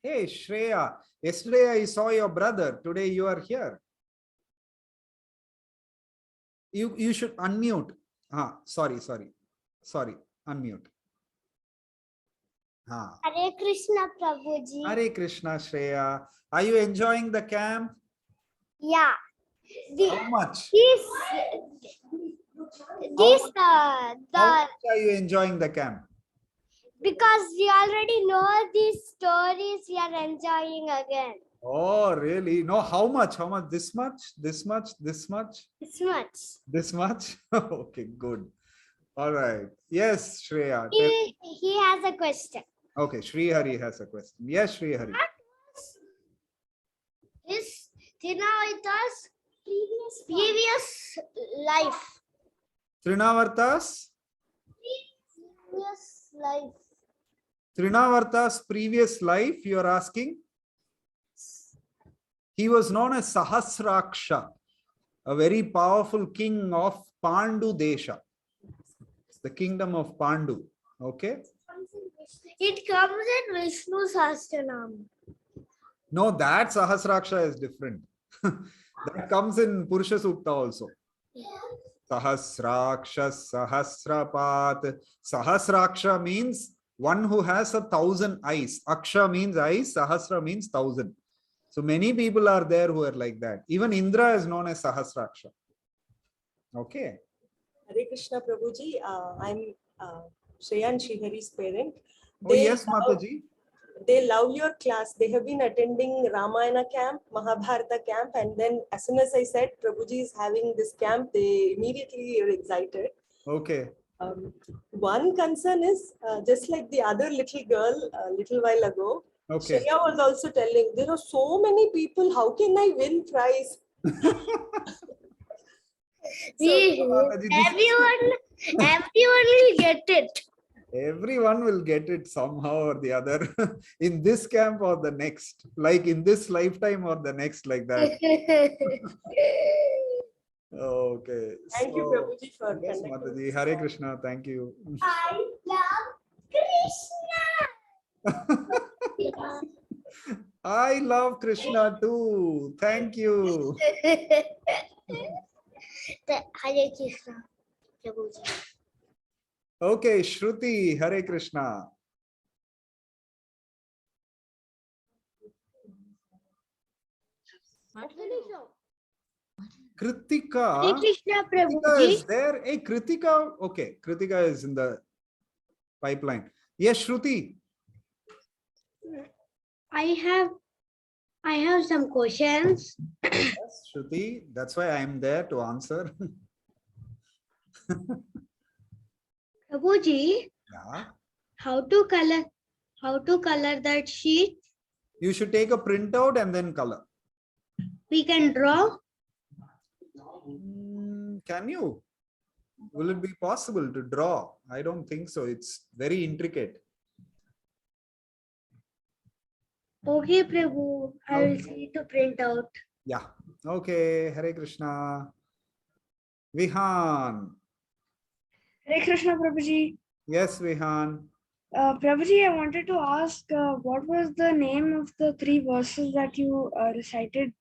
Hey Shreya, yesterday I saw your brother. Today you are here. You should unmute. Sorry. Unmute. Hare Krishna, Prabhuji. Hare Krishna, Shreya. Are you enjoying the camp? Yeah. How much? How much are you enjoying the camp? Because we already know these stories, we are enjoying again. Oh, really? No, how much? How much? This much? This much? This much? This much. This much? Okay, good. All right. Yes, Shreya. He has a question. Okay, Shri Hari has a question. Yes, Shri Hari. Is Trinavarta's previous life? Trinavarta's? Previous life. Trinavarta's previous life, you are asking? He was known as Sahasraksha, a very powerful king of Pandu Desha, the kingdom of Pandu. Okay. It comes in Vishnu Sahasranam. No, that Sahasraksha is different. That comes in Purusha Sukta also. Sahasraksha, Sahasrapat. Sahasraksha means one who has 1,000 eyes. Aksha means eyes, Sahasra means 1,000. So many people are there who are like that. Even Indra is known as Sahasraksha. Okay. Hare Krishna Prabhuji, I'm Shreyan Srihari's parent. Oh, yes, Mataji. They love your class. They have been attending Rāmāyaṇa camp, Mahābhārata camp, and then as soon as I said Prabhuji is having this camp, they immediately are excited. Okay. One concern is just like the other little girl a little while ago, Okay. Shreya was also telling, there are so many people, how can I win prize? Everyone will get it. Everyone will get it somehow or the other in this camp or the next, like in this lifetime or the next, like that. Okay. Thank you, Prabhuji, for Yes, conducting Mataji. this Hare talk. Krishna. Thank you. I love Krishna. I love Krishna too. Thank you. Hare Krishna, Prabhuji. Okay, Shruti. Hare Krishna. Kritika. Hare Krishna, Kritika is Prabhuji. there. Hey, Kritika. Okay, Kritika is in the pipeline. Yes, Shruti. I have some questions. Yes, Shruti. That's why I am there to answer. Prabhuji, Yeah. how to color that sheet? You should take a printout and then color. We can draw. Can you? Will it be possible to draw? I don't think so. It's very intricate. Okay, Prabhu. I will Okay. see to print out. Yeah. Okay. Hare Krishna. Vihan. Hare Krishna, Prabhuji. Yes, Vihan. Prabhuji, I wanted to ask what was the name of the 3 verses that you recited?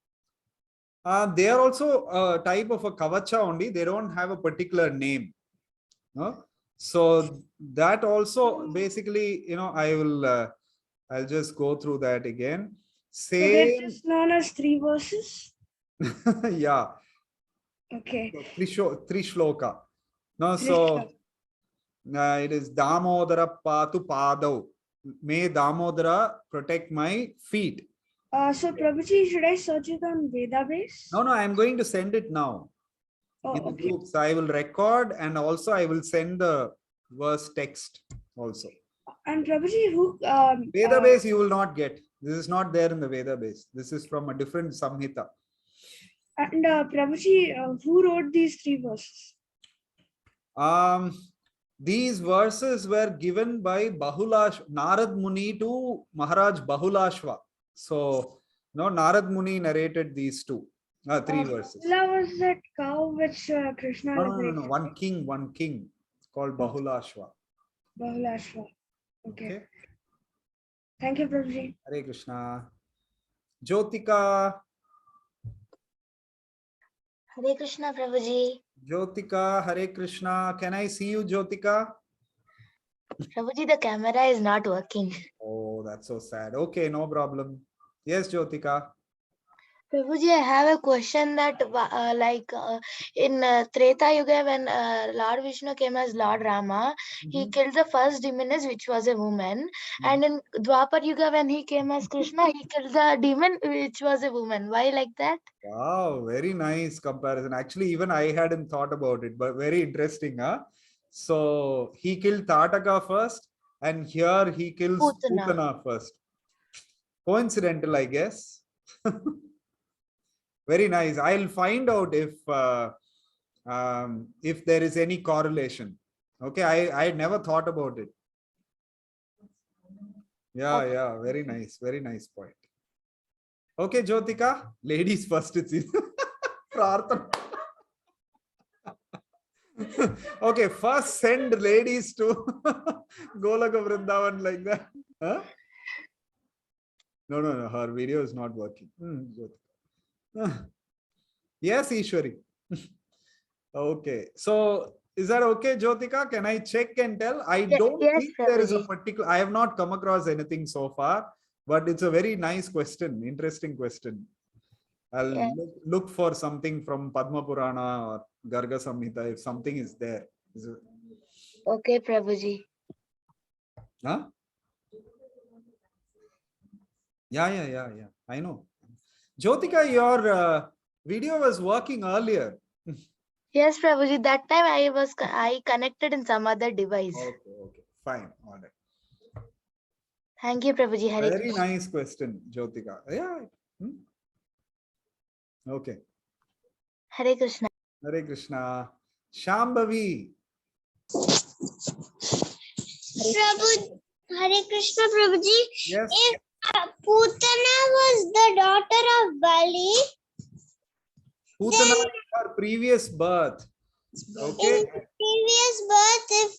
They are also a type of a kavacha only. They don't have a particular name. No? So that also basically, I'll just go through that again. So they're Same. just known as 3 verses? Yeah. Okay. Three shloka. No, so it is Damodara Patu Padav. May Damodara protect my feet. So Prabhuji, should I search it on Vedabase? No, I'm going to send it now. Oh, In the okay. group. So I will record and also I will send the verse text also. And Prabhuji, who Veda base you will not get. This is not there in the Veda base. This is from a different Samhita. and Prabhuji, who wrote these 3 verses? These verses were given by Narad Muni to Maharaj Bahulashva. So, Narad Muni narrated these 3 verses. Bahula was that cow which Krishna No, liberated. one king called Bahulashva. Bahulashva. Okay. Okay. Thank you, Prabhuji. Hare Krishna. Jyotika. Hare Krishna, Prabhuji. Jyotika, Hare Krishna. Can I see you, Jyotika? Prabhuji, the camera is not working. Oh, that's so sad. Okay, no problem. Yes, Jyotika. Prabhuji, I have a question that in Treta Yuga when Lord Vishnu came as Lord Rama, he killed the first demoness which was a woman. And in Dwapar Yuga when he came as Krishna, he killed the demon which was a woman. Why like that? Wow, very nice comparison. Actually, even I hadn't thought about it, but very interesting. Huh? So he killed Tataka first and here he kills Putana first. Coincidental, I guess. Very nice. I'll find out if there is any correlation. Okay, I never thought about it. Yeah, very nice point. Okay, Jyotika, ladies first. It's Prarthana. Okay, first send ladies to Golaka Vrindavan like that. Huh? No, her video is not working. Yes, Ishwari. Okay, so Is that okay, Jyotika? Can I check and tell? I Ye- don't yes, think there is a Prabhuji. particular, I have not come across anything so far, but it's a very nice question, interesting question. I'll Yeah. look for something from Padma Purana or Garga Samhita if something is there. Is it, Okay, Prabhuji. huh? Yeah. I know. Jyotika, your video was working earlier. Yes, Prabhuji. That time I connected in some other device. Okay. Fine. All right. Thank you, Prabhuji. Hare Very Krishna. nice question, Jyotika. Yeah. Okay. Hare Krishna. Hare Krishna. Shambhavi. Prabhu, Hare Krishna Prabhuji. Yes. If Putana was the daughter of Bali, Putana, then her previous birth. in Okay. previous birth, if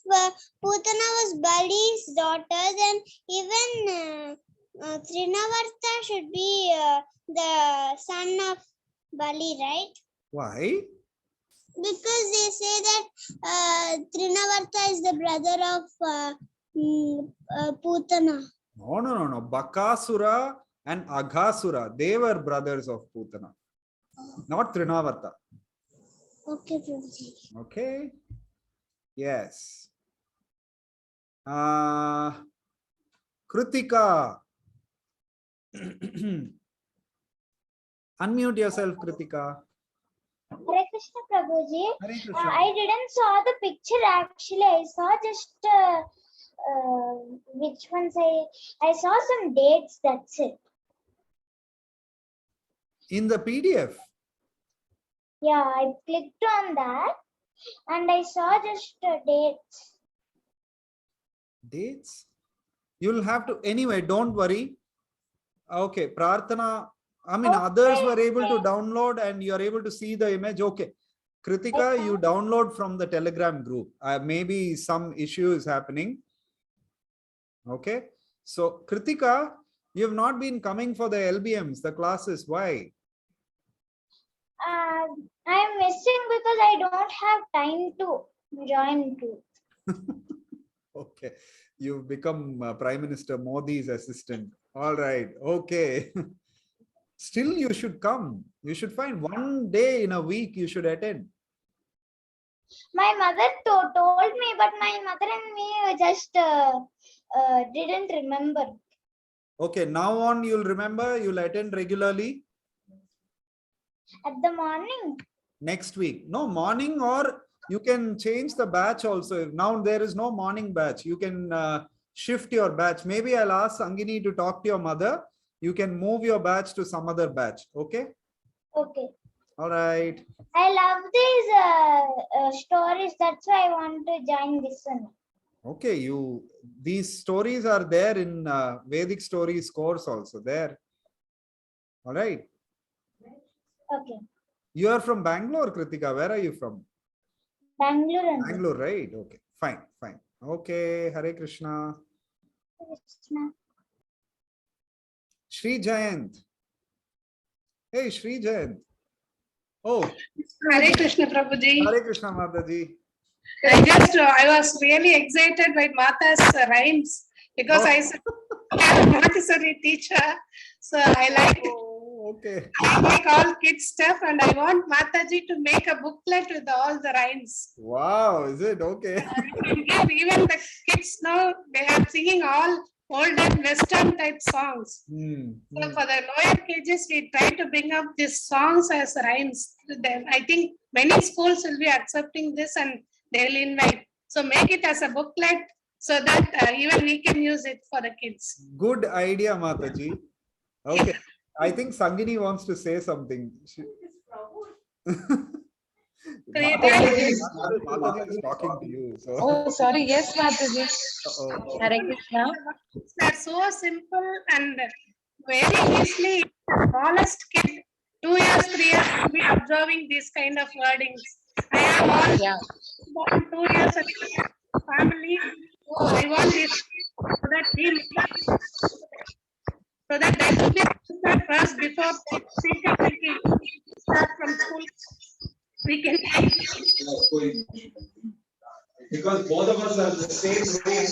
Putana was Bali's daughter, then even Trinavarta should be the son of Bali, right? Why? Because they say that Trinavarta is the brother of Putana. No. Bakasura and Aghasura, they were brothers of Putana, not Trinavarta. Okay, Prabhuji. Okay. Yes. Kritika. Unmute yourself, Kritika. Hare Krishna Prabhuji. Hare Krishna. I didn't saw the picture actually. I saw just which ones I saw some dates. That's it. In the PDF. Yeah, I clicked on that and I saw just dates. Dates? You'll have to, anyway, don't worry. Okay, Prarthana, I mean, others were able to download and you're able to see the image. Okay. Kritika, you download from the Telegram group. Maybe some issue is happening. Okay. So, Kritika, you have not been coming for the LBMs, the classes. Why? I'm missing because I don't have time to join to. Okay. You've become Prime Minister Modi's assistant. All right. Okay. Still, you should come. You should find one day in a week you should attend. My mother told me, but my mother and me just didn't remember. Okay. Now on, you'll remember, you'll attend regularly. At the morning. Next week. No, morning, or you can change the batch also. Now there is no morning batch. You can shift your batch. Maybe I'll ask Sangini to talk to your mother. You can move your batch to some other batch. Okay? Okay. All right. I love these stories. That's why I want to join this one. Okay, these stories are there in Vedic Stories course also there. All right. Okay. You are from Bangalore, Kritika. Where are you from? Bangalore. Bangalore, right? Okay, fine. Okay, Hare Krishna. Krishna. Shri Jayant. Hey, Shri Jayant. Oh. Hare Krishna Prabhuji. Hare Krishna Mataji. I was really excited by Mata's rhymes because I said I'm a Montessori teacher, so okay. I like all kids stuff, and I want Mataji to make a booklet with all the rhymes. Wow, is it okay? Even the kids now, they are singing all old and western type songs. So for the lower cages, we try to bring up these songs as rhymes. Then I think many schools will be accepting this and they will invite. So make it as a booklet so that even we can use it for the kids. Good idea, Mataji. Okay. I think Sangini wants to say something. Mataji is talking to you. So. Oh, sorry. Yes, Mataji. Hare Krishna. They're so simple and very easily. The smallest kid, 2 years, 3 years, will be observing these kind of wordings. I have all 2 years of family. So I want this so that they will be first before we start from school. We can. because both of us are the same way.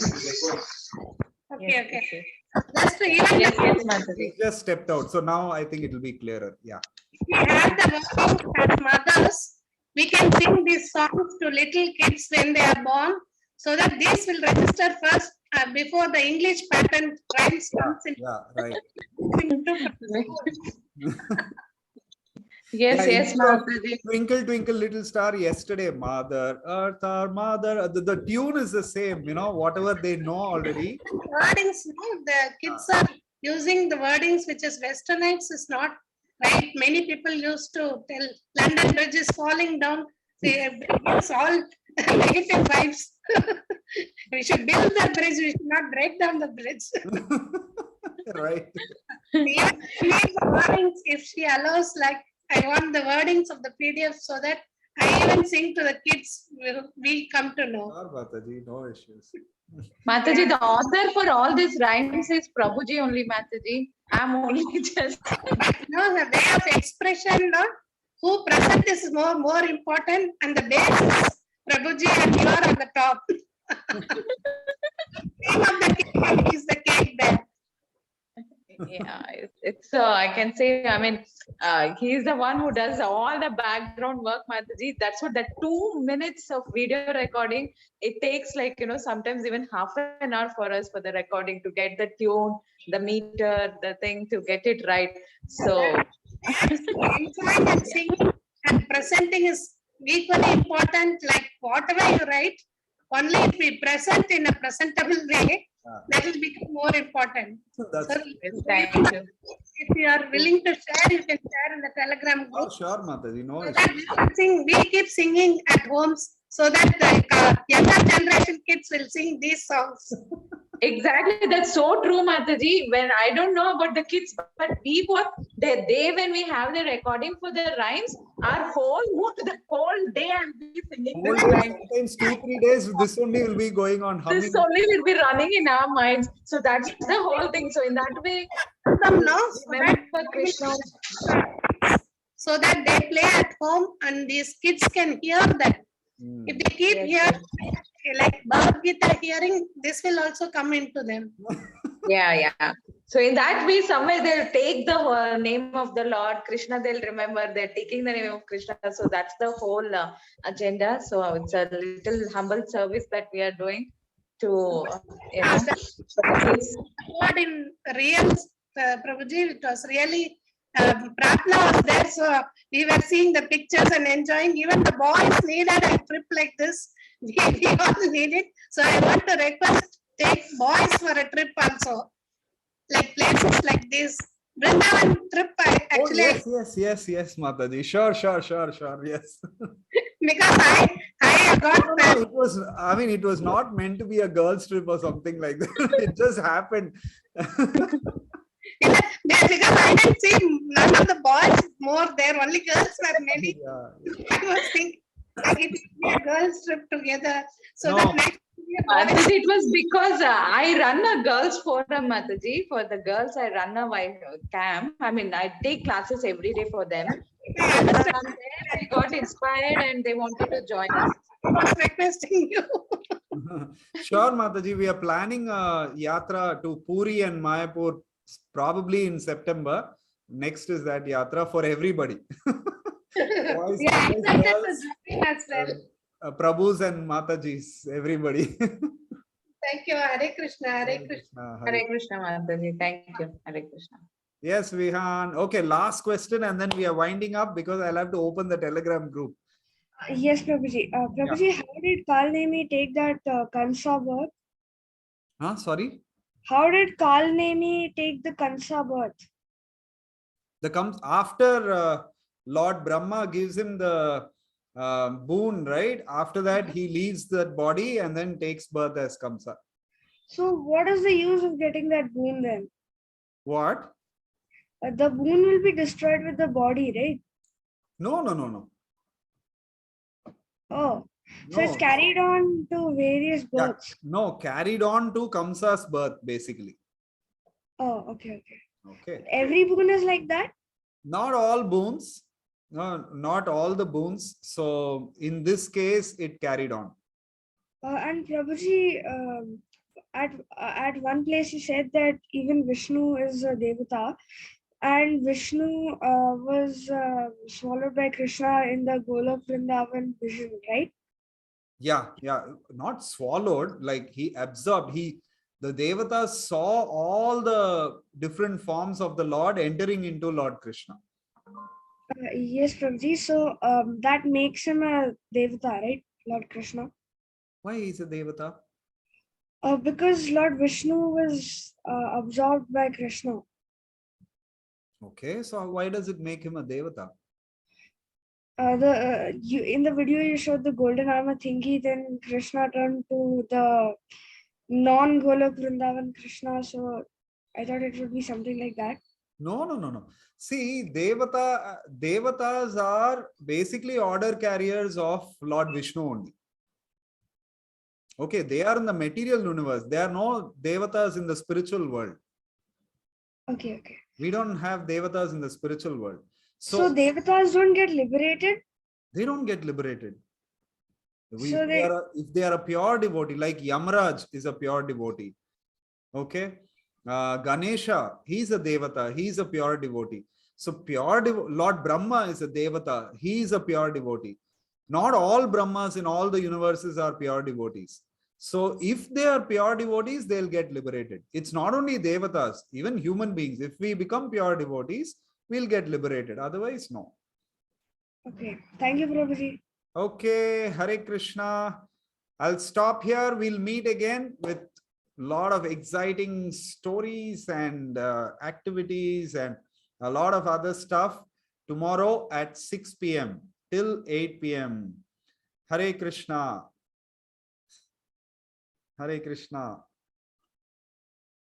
Okay, okay. Yes. Just to even Yes, yes, Mataji. He just stepped out. So now I think it will be clearer. Yeah. we have the workings as mothers, we can sing these songs to little kids when they are born, so that this will register first before the English pattern rhymes comes in. Yeah, right. Yes, Yeah, yes, instead of Mataji. Twinkle, twinkle, little star, yesterday, Mother Earth, our mother. The tune is the same, whatever they know already. Wordings, the kids are using the wordings which is westernized is not right. Many people used to tell London Bridge is falling down. It's all negative vibes. We should build the bridge. We should not break down the bridge. Right. Even the wordings, if she allows, like I want the wordings of the PDF so that I even sing to the kids. We come to know. Sure, Mataji, no issues. Mataji, the author for all these rhymes is Prabhuji only, Mataji. I'm only just. No, the way of expression, no? Who present is more important, and the base is Prabhuji and you are on the top. Name of the cake is the cake there. Yeah, it's I can say, I mean, he's the one who does all the background work, Mataji. That's what that 2 minutes of video recording, it takes like, sometimes even half an hour for us for the recording to get the tune, the meter, the thing to get it right. So Enjoying and singing and presenting is equally important. Like whatever you write, only if we present in a presentable way, that will become more important. That's So, thank you. if you are willing to share, you can share in the Telegram group. Oh, sure, Mataji, no So issues. that we keep singing at homes so that the younger generation kids will sing these songs. Exactly, that's so true, Mataji. When I don't know about the kids, but we both, they when we have the recording for the rhymes, our whole mood, the whole day I'll be singing Whole this day, rhyme. sometimes 2-3 days, this only will be going on humming. This only will be running in our minds. So that's the whole thing. So in that way, remember Krishna. So that they play at home and these kids can hear that. If they keep hearing, like Bhagavad Gita hearing, this will also come into them. Yeah. So in that way, somewhere they'll take the name of the Lord Krishna. They'll remember they're taking the name of Krishna. So that's the whole agenda. So it's a little humble service that we are doing to, for the kids. What in real, Prabhuji, it was really, Pratna was there. So we were seeing the pictures and enjoying. Even the boys needed a trip like this. We all need it. So I want to request, take boys for a trip also. Like places like this. Vrindavan trip, actually. Oh, yes, Mataji. Sure, yes. Because I got it was, I mean, it was not meant to be a girls' trip or something like that. It just happened. Because I didn't see none of the boys more there, only girls were many. I was thinking like it would be a girls' trip together. So that next Mataji, it was because I run a girls forum, Mataji. For the girls, I run a camp. I mean, I take classes every day for them. From there, I got inspired and they wanted to join us. I was requesting you. Sure, Mataji. We are planning a yatra to Puri and Mayapur probably in September. Next is that yatra for everybody. Boys, girls, as well. Prabhus and Matajis, everybody. Thank you. Hare Krishna, Hare Krishna. Hare Krishna, Mataji. Thank you. Hare Krishna. Yes, Vihan. Okay, last question and then we are winding up because I'll have to open the Telegram group. Yes, Prabhuji. Prabhuji, how did Kalnemi take that Kansa birth? Huh? Sorry? How did Kalnemi take the Kansa birth? After Lord Brahma gives him the boon, right? After that, he leaves that body and then takes birth as Kamsa. So what is the use of getting that boon then? What? The boon will be destroyed with the body, right? No. Oh, so it's carried on to various births. Yeah, no, carried on to Kamsa's birth, basically. Oh, okay. Okay. Every boon is like that? Not all boons. No, not all the boons. So in this case, it carried on. And Prabhuji, at one place he said that even Vishnu is a devata, and Vishnu was swallowed by Krishna in the Golok Vrindavan vision, right? Yeah, not swallowed, like he absorbed. The devatas saw all the different forms of the Lord entering into Lord Krishna. Yes, Prabhuji. So that makes him a devata, right, Lord Krishna? Why is a devata? Because Lord Vishnu was absorbed by Krishna. Okay, so why does it make him a devata? In the video you showed the golden armor thingy, then Krishna turned to the non-Golok Vrindavan Krishna, so I thought it would be something like that. No. See, devatas are basically order carriers of Lord Vishnu only. Okay, they are in the material universe. There are no devatas in the spiritual world. Okay. We don't have devatas in the spiritual world. So devatas don't get liberated? They don't get liberated. So if they are a pure devotee, like Yamaraj is a pure devotee. Okay. Ganesha, he's a devata, he's a pure devotee. So Lord Brahma is a devata, he is a pure devotee. Not all Brahmas in all the universes are pure devotees. So if they are pure devotees, they'll get liberated. It's not only devatas, even human beings. If we become pure devotees, we'll get liberated. Otherwise, no. Okay. Thank you, Prabhuji. Okay, Hare Krishna. I'll stop here. We'll meet again with lot of exciting stories and activities and a lot of other stuff tomorrow at 6 p.m. till 8 p.m. Hare Krishna. Hare Krishna.